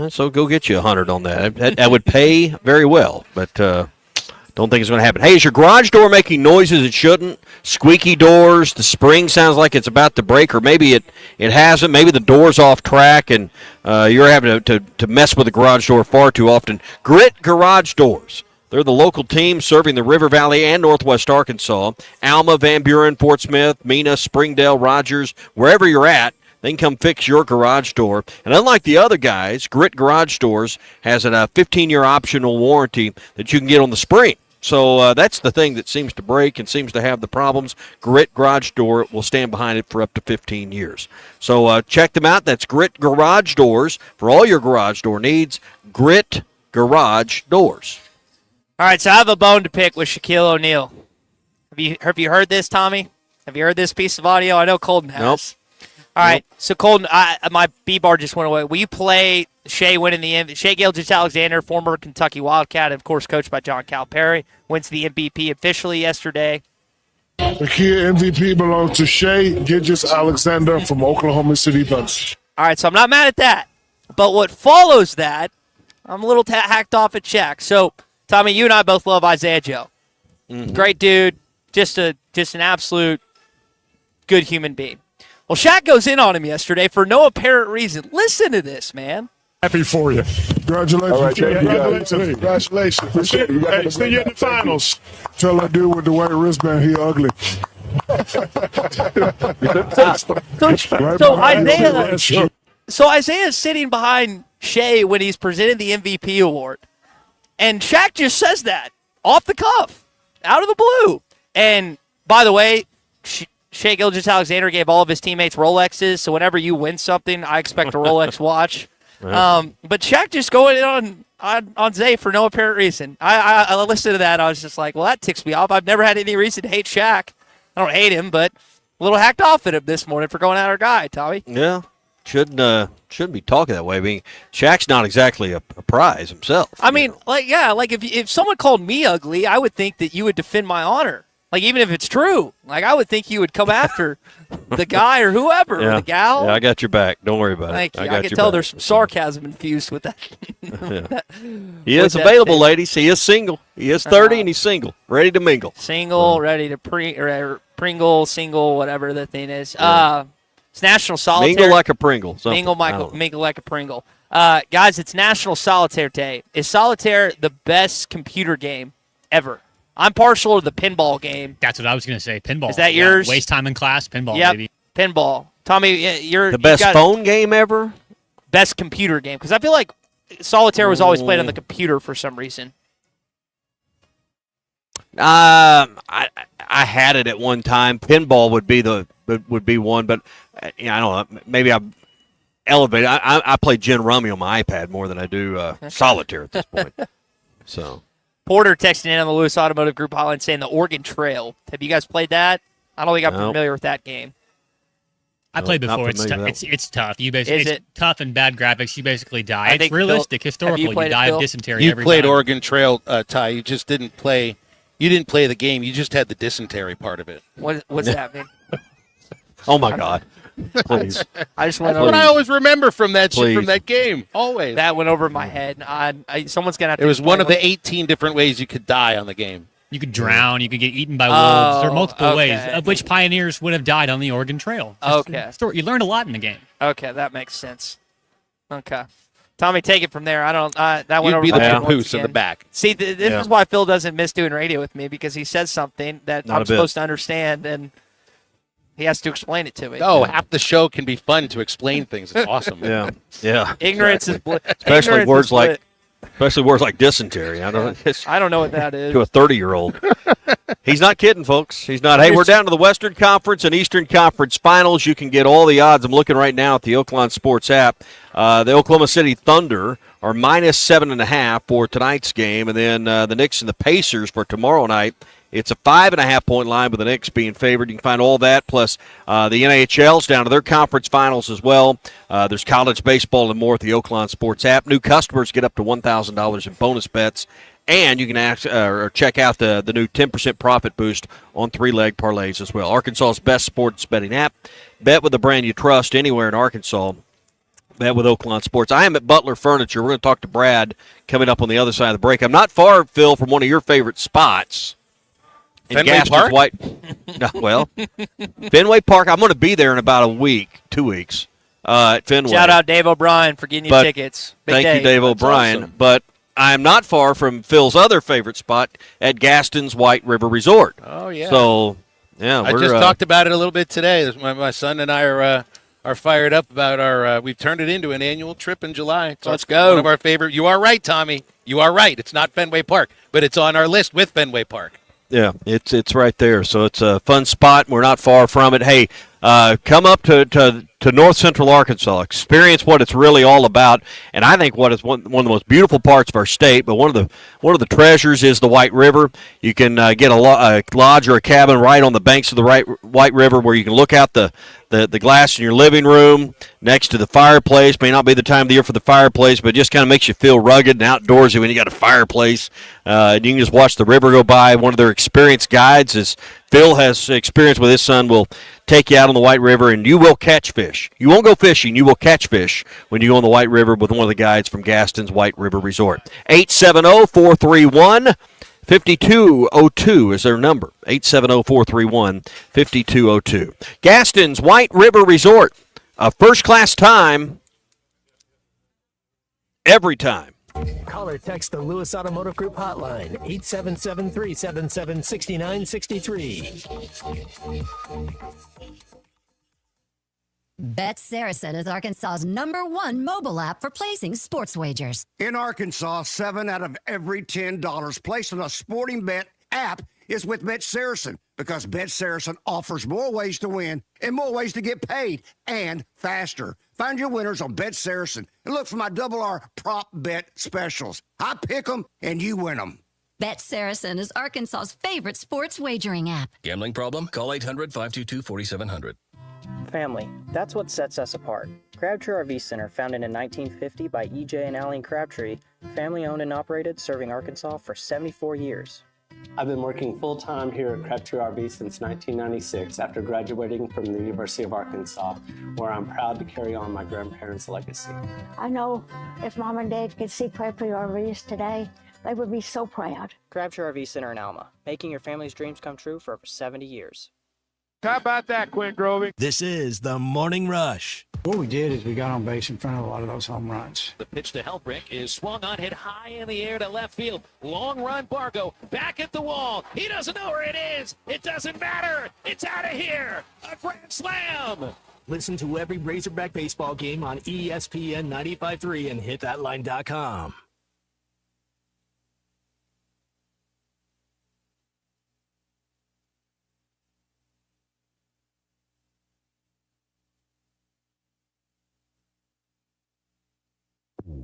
So go get you 100 on that. That would pay very well, but don't think it's going to happen. Hey, is your garage door making noises it shouldn't? Squeaky doors, the spring sounds like it's about to break, or maybe it hasn't. Maybe the door's off track, and you're having to mess with the garage door far too often. Grit Garage Doors. They're the local team serving the River Valley and Northwest Arkansas. Alma, Van Buren, Fort Smith, Mena, Springdale, Rogers, wherever you're at, They can come fix your garage door. And unlike the other guys, Grit Garage Doors has a 15-year optional warranty that you can get on the spring. So that's the thing that seems to break and seems to have the problems. Grit Garage Door will stand behind it for up to 15 years. So check them out. That's Grit Garage Doors for all your garage door needs. Grit Garage Doors. All right, so I have a bone to pick with Shaquille O'Neal. Have you heard this, Tommy? Have you heard this piece of audio? I know Colton has. Nope. All right, so Colton, my B-bar just went away. Will you play Shea winning the Shea Gilgeous-Alexander, former Kentucky Wildcat, and of course coached by John Calipari, wins the MVP officially yesterday. The kid MVP belongs to Shea Gilgeous-Alexander from Oklahoma City Thunder. All right, so I'm not mad at that. But what follows that, I'm a little hacked off at Shaq. So, Tommy, you and I both love Isaiah Joe. Mm-hmm. Great dude, just an absolute good human being. Well, Shaq goes in on him yesterday for no apparent reason. Listen to this, man. Happy for you. Congratulations. All right, Congratulations. Congratulations. Hey, see you in the finals. Tell that dude with the white wristband he ugly. So Isaiah's sitting behind Shea when he's presented the MVP award. And Shaq just says that off the cuff, out of the blue. And by the way, Shea Gilgeous-Alexander gave all of his teammates Rolexes, so whenever you win something, I expect a Rolex watch. But Shaq just going in on Zay for no apparent reason. I listened to that. I was just like, well, that ticks me off. I've never had any reason to hate Shaq. I don't hate him, but a little hacked off at him this morning for going at our guy, Tommy. Yeah. Shouldn't be talking that way. I mean, Shaq's not exactly a prize himself. I mean, if someone called me ugly, I would think that you would defend my honor. Like, even if it's true, I would think you would come after the guy or whoever, or the gal. Yeah, I got your back. Don't worry about Thank it. you. I can tell there's some sarcasm infused with that. He is available, ladies. He is single. He is 30 and he's single, ready to mingle. Single, ready to Pringle, single, whatever the thing is. It's National Solitaire. Mingle like a Pringle. Mingle like a Pringle. Guys, it's National Solitaire Day. Is Solitaire the best computer game ever? I'm partial to the pinball game. That's what I was going to say. Pinball. Is that yours? Waste time in class. Pinball, yep, baby. Pinball. Tommy, you're the best phone game ever? Best computer game. Because I feel like Solitaire was always played on the computer for some reason. I had it at one time. Pinball would be one, but I don't know. Maybe I elevated. I play Gin Rummy on my iPad more than I do Solitaire at this point. So Porter texting in on the Lewis Automotive Group hotline saying the Oregon Trail. Have you guys played that? I don't think I'm familiar with that game. I played before. It's tough. It's tough and bad graphics. You basically die. It's realistic, historical. You die of dysentery every time. You played Oregon Trail, Ty. You just didn't play. You didn't play the game. You just had the dysentery part of it. What's that mean? Oh my God! Please. I just went That's what I always remember from that from that game. Always. That went over my head. Someone's gonna have to. It was one of the 18 different ways you could die on the game. You could drown. You could get eaten by wolves. There are multiple ways, of which pioneers would have died on the Oregon Trail. Okay. You learned a lot in the game. Okay, that makes sense. Okay. Tommy, take it from there. I don't. That went You'd over be my the head caboose in the back. See, this is why Phil doesn't miss doing radio with me, because he says something that I'm supposed to understand, and he has to explain it to me. Oh, half the show can be fun to explain things. It's awesome. Yeah. Ignorance is especially words like dysentery. I don't know what that is. To a 30-year-old. He's not kidding, folks. He's not. Hey, we're down to the Western Conference and Eastern Conference Finals. You can get all the odds. I'm looking right now at the Oaklawn Sports app. The Oklahoma City Thunder are -7.5 for tonight's game, and then the Knicks and the Pacers for tomorrow night. It's a 5.5-point line with the Knicks being favored. You can find all that, plus the NHL's down to their conference finals as well. There's college baseball and more at the Oaklawn Sports app. New customers get up to $1,000 in bonus bets. And you can check out the new 10% profit boost on 3-leg parlays as well. Arkansas's best sports betting app. Bet with the brand you trust anywhere in Arkansas. Bet with Oaklawn Sports. I am at Butler Furniture. We're going to talk to Brad coming up on the other side of the break. I'm not far, Phil, from one of your favorite spots. Fenway Park? Fenway Park. I'm going to be there in about 2 weeks at Fenway. Shout out Dave O'Brien for getting you tickets. Thank you, Dave O'Brien. Awesome. But I am not far from Phil's other favorite spot at Gaston's White River Resort. Oh, yeah. So, yeah. I just talked about it a little bit today. My son and I are are fired up about our. We've turned it into an annual trip in July. Let's go. One of our favorite. You are right, Tommy. You are right. It's not Fenway Park, but it's on our list with Fenway Park. Yeah, it's right there. So it's a fun spot. We're not far from it. Hey, come up to North Central Arkansas. Experience what it's really all about. And I think what is one of the most beautiful parts of our state. But one of the treasures is the White River. You can get a lodge or a cabin right on the banks of the White River, where you can look out the glass in your living room next to the fireplace. May not be the time of the year for the fireplace, but it just kind of makes you feel rugged and outdoorsy when you got a fireplace. And you can just watch the river go by. One of their experienced guides, as Phil has experience with his son, will take you out on the White River, and you will catch fish. You won't go fishing. You will catch fish when you go on the White River with one of the guides from Gaston's White River Resort. 870-431-5202 is their number. 870-431-5202. Gaston's White River Resort. A first-class time every time. Call or text the Lewis Automotive Group hotline, 877-377-6963. Bet Saracen is Arkansas's #1 mobile app for placing sports wagers. In Arkansas, 7 out of every $10 placed on a sporting bet app is with Bet Saracen, because Bet Saracen offers more ways to win and more ways to get paid, and faster. Find your winners on Bet Saracen and look for my R prop bet specials. I pick them and you win them. Bet Saracen is Arkansas's favorite sports wagering app. Gambling problem? Call 800-522-4700. Family. That's what sets us apart. Crabtree RV Center, founded in 1950 by E.J. and Aline Crabtree, family owned and operated, serving Arkansas for 74 years. I've been working full-time here at Crabtree RV since 1996 after graduating from the University of Arkansas, where I'm proud to carry on my grandparents' legacy. I know if Mom and Dad could see Crabtree RVs today, they would be so proud. Crabtree RV Center in Alma, making your family's dreams come true for over 70 years. How about that, Quinn Grovey? This is the Morning Rush. What we did is we got on base in front of a lot of those home runs. The pitch to Helfrich is swung on, hit high in the air to left field. Long run, Bargo back at the wall. He doesn't know where it is. It doesn't matter. It's out of here. A grand slam. Listen to every Razorback baseball game on ESPN 95.3 and hitthatline.com.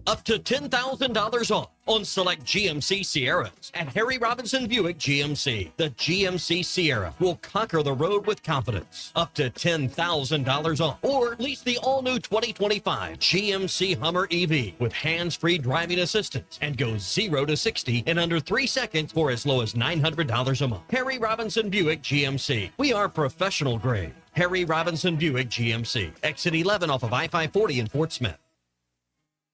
Up to $10,000 off on select GMC Sierras at Harry Robinson Buick GMC. The GMC Sierra will conquer the road with confidence. Up to $10,000 off. Or lease the all-new 2025 GMC Hummer EV with hands-free driving assistance and go 0 to 60 in under 3 seconds for as low as $900 a month. Harry Robinson Buick GMC. We are professional grade. Harry Robinson Buick GMC. Exit 11 off of I-540 in Fort Smith.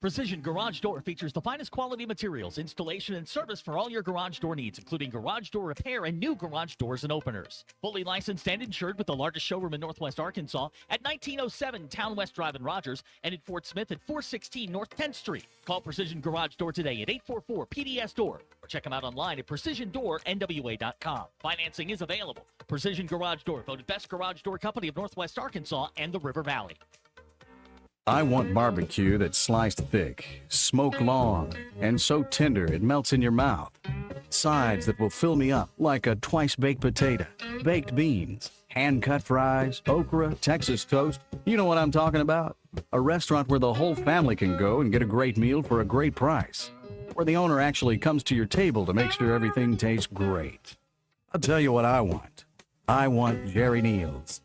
Precision Garage Door features the finest quality materials, installation, and service for all your garage door needs, including garage door repair and new garage doors and openers. Fully licensed and insured with the largest showroom in Northwest Arkansas at 1907 Town West Drive in Rogers and in Fort Smith at 416 North 10th Street. Call Precision Garage Door today at 844-PDS-DOOR or check them out online at PrecisionDoorNWA.com. Financing is available. Precision Garage Door, voted Best Garage Door Company of Northwest Arkansas and the River Valley. I want barbecue that's sliced thick, smoked long, and so tender it melts in your mouth. Sides that will fill me up like a twice-baked potato, baked beans, hand-cut fries, okra, Texas toast. You know what I'm talking about? A restaurant where the whole family can go and get a great meal for a great price. Where the owner actually comes to your table to make sure everything tastes great. I'll tell you what I want. I want Jerry Neal's.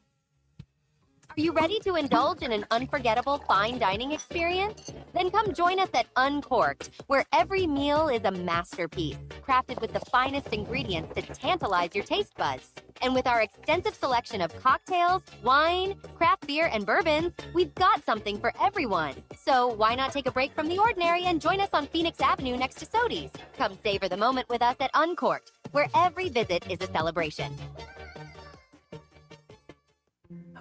Are you ready to indulge in an unforgettable fine dining experience? Then come join us at Uncorked, where every meal is a masterpiece, crafted with the finest ingredients to tantalize your taste buds. And with our extensive selection of cocktails, wine, craft beer, and bourbons, we've got something for everyone. So why not take a break from the ordinary and join us on Phoenix Avenue next to Sodi's? Come savor the moment with us at Uncorked, where every visit is a celebration.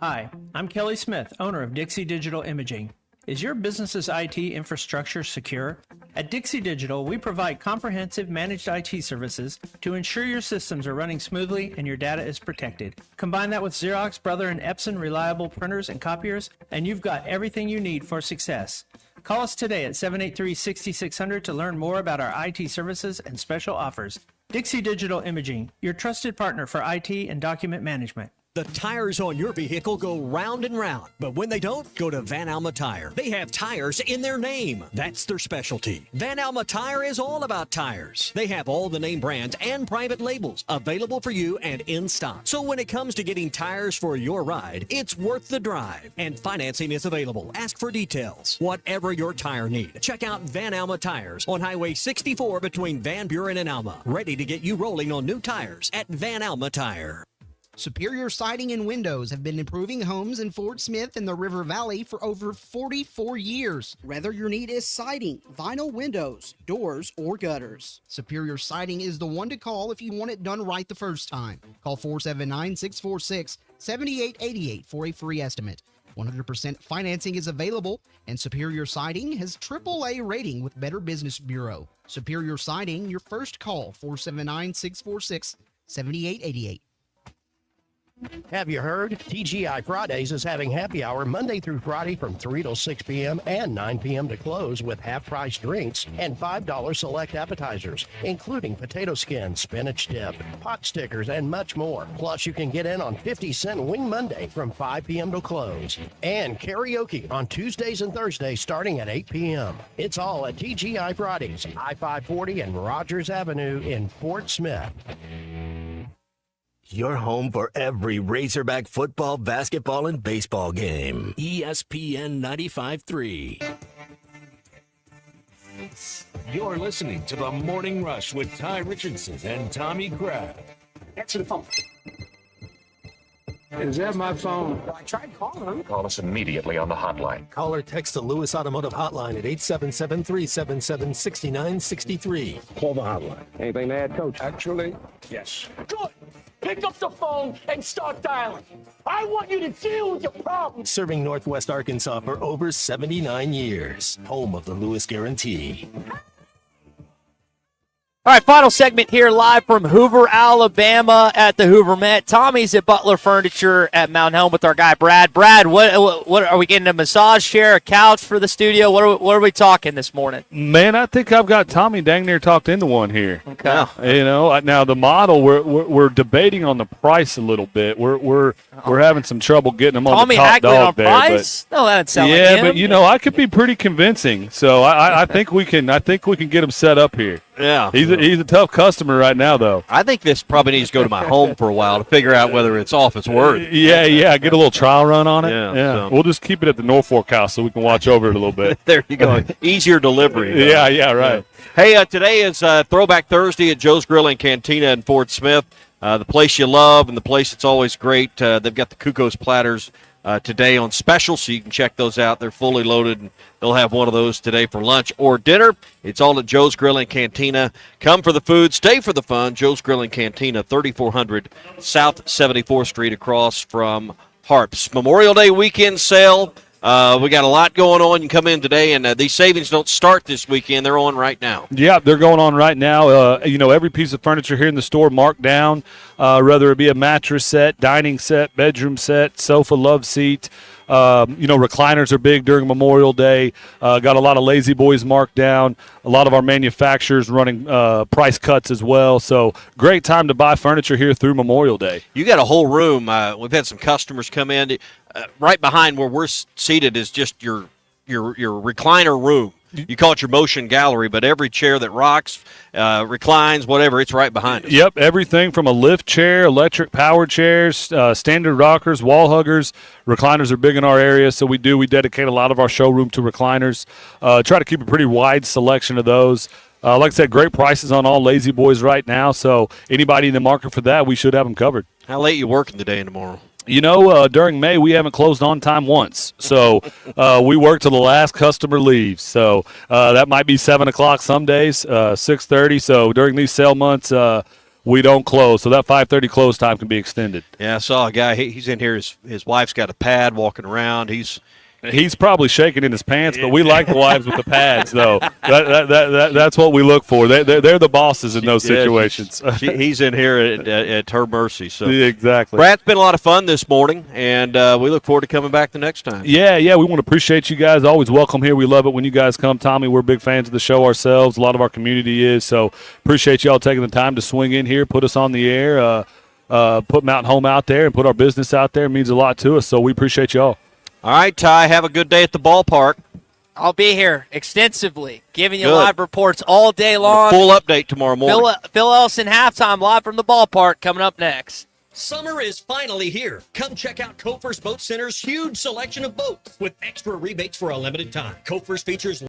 Hi, I'm Kelly Smith, owner of Dixie Digital Imaging. Is your business's IT infrastructure secure? At Dixie Digital, we provide comprehensive managed IT services to ensure your systems are running smoothly and your data is protected. Combine that with Xerox, Brother, and Epson reliable printers and copiers, and you've got everything you need for success. Call us today at 783-6600 to learn more about our IT services and special offers. Dixie Digital Imaging, your trusted partner for IT and document management. The tires on your vehicle go round and round, but when they don't, go to Van Alma Tire. They have tires in their name. That's their specialty. Van Alma Tire is all about tires. They have all the name brands and private labels available for you and in stock. So when it comes to getting tires for your ride, it's worth the drive. And financing is available. Ask for details. Whatever your tire need, check out Van Alma Tires on Highway 64 between Van Buren and Alma. Ready to get you rolling on new tires at Van Alma Tire. Superior Siding and Windows have been improving homes in Fort Smith and the River Valley for over 44 years. Whether your need is siding, vinyl windows, doors, or gutters, Superior Siding is the one to call if you want it done right the first time. Call 479-646-7888 for a free estimate. 100% financing is available, and Superior Siding has AAA rating with Better Business Bureau. Superior Siding, your first call, 479-646-7888. Have you heard? TGI Fridays is having happy hour Monday through Friday from 3 till 6 p.m. and 9 p.m. to close with half-price drinks and $5 select appetizers, including potato skins, spinach dip, pot stickers, and much more. Plus, you can get in on 50-cent Wing Monday from 5 p.m. to close. And karaoke on Tuesdays and Thursdays starting at 8 p.m. It's all at TGI Fridays, I-540 and Rogers Avenue in Fort Smith. Your home for every Razorback football, basketball, and baseball game. ESPN 95.3. You're listening to The Morning Rush with Ty Richardson and Tommy Crabb. Answer the phone. Is that my phone? I tried calling. Call us immediately on the hotline. Call or text the Lewis Automotive Hotline at 877-377-6963. Call the hotline. Anything to add, Coach? Actually, yes. Good. Pick up the phone and start dialing. I want you to deal with your problems. Serving Northwest Arkansas for over 79 years. Home of the Lewis Guarantee. All right, final segment here live from Hoover, Alabama at the Hoover Met. Tommy's at Butler Furniture at Mountain Home with our guy, Brad. Brad, what are we getting, a massage chair, a couch for the studio? What are we talking this morning? Man, I think I've got Tommy dang near talked into one here. Okay. You know, now the model, we're debating on the price a little bit. We're having some trouble getting them on the top Hacklin dog on there. price? No, that doesn't sound like him. Yeah, but, you know, I could be pretty convincing. So I think we can get him set up here. Yeah. He's a tough customer right now, though. I think this probably needs to go to my home for a while to figure out whether it's off its word. Yeah, get a little trial run on it. Yeah. So. We'll just keep it at the Norfolk house so we can watch over it a little bit. There you go. Easier delivery. Yeah, right. Hey, today is Throwback Thursday at Joe's Grill and Cantina in Fort Smith. The place you love and the place that's always great. They've got the Kukos platters today on special, so you can check those out. They're fully loaded, and they'll have one of those today for lunch or dinner. It's all at Joe's Grill and Cantina. Come for the food, stay for the fun. Joe's Grill and Cantina, 3400 South 74th Street across from Harps. Memorial Day weekend sale. We got a lot going on. You can come in today, and these savings don't start this weekend. They're on right now. Yeah, they're going on right now. Every piece of furniture here in the store marked down, whether it be a mattress set, dining set, bedroom set, sofa, love seat. Recliners are big during Memorial Day. Got a lot of Lazy Boys marked down. A lot of our manufacturers running price cuts as well. So great time to buy furniture here through Memorial Day. You got a whole room. We've had some customers come in. Right behind where we're seated is just your recliner room. You call it your motion gallery, but every chair that rocks, reclines, whatever, it's right behind us. Yep, everything from a lift chair, electric power chairs, standard rockers, wall huggers. Recliners are big in our area, so we dedicate a lot of our showroom to recliners. Try to keep a pretty wide selection of those. Like I said, great prices on all Lazy Boys right now, so anybody in the market for that, we should have them covered. How late you working today and tomorrow? During May, we haven't closed on time once. So we work till the last customer leaves. So that might be 7 o'clock some days, 6:30. So during these sale months, we don't close. So that 5:30 close time can be extended. Yeah, I saw a guy. He's in here. His wife's got a pad walking around. He's He's probably shaking in his pants, but we like the wives with the pads, though. That's what we look for. They're the bosses in those situations. He's in here at her mercy. So exactly. Brad, it's been a lot of fun this morning, and we look forward to coming back the next time. Yeah, we want to appreciate you guys. Always welcome here. We love it when you guys come. Tommy, we're big fans of the show ourselves. A lot of our community is, so appreciate y'all taking the time to swing in here, put us on the air, put Mountain Home out there, and put our business out there. It means a lot to us, so we appreciate y'all. All right, Ty, have a good day at the ballpark. I'll be here extensively, giving you live reports all day long. Full update tomorrow morning. Phil Ellison halftime live from the ballpark coming up next. Summer is finally here. Come check out Kofer's Boat Center's huge selection of boats with extra rebates for a limited time. Kofer's features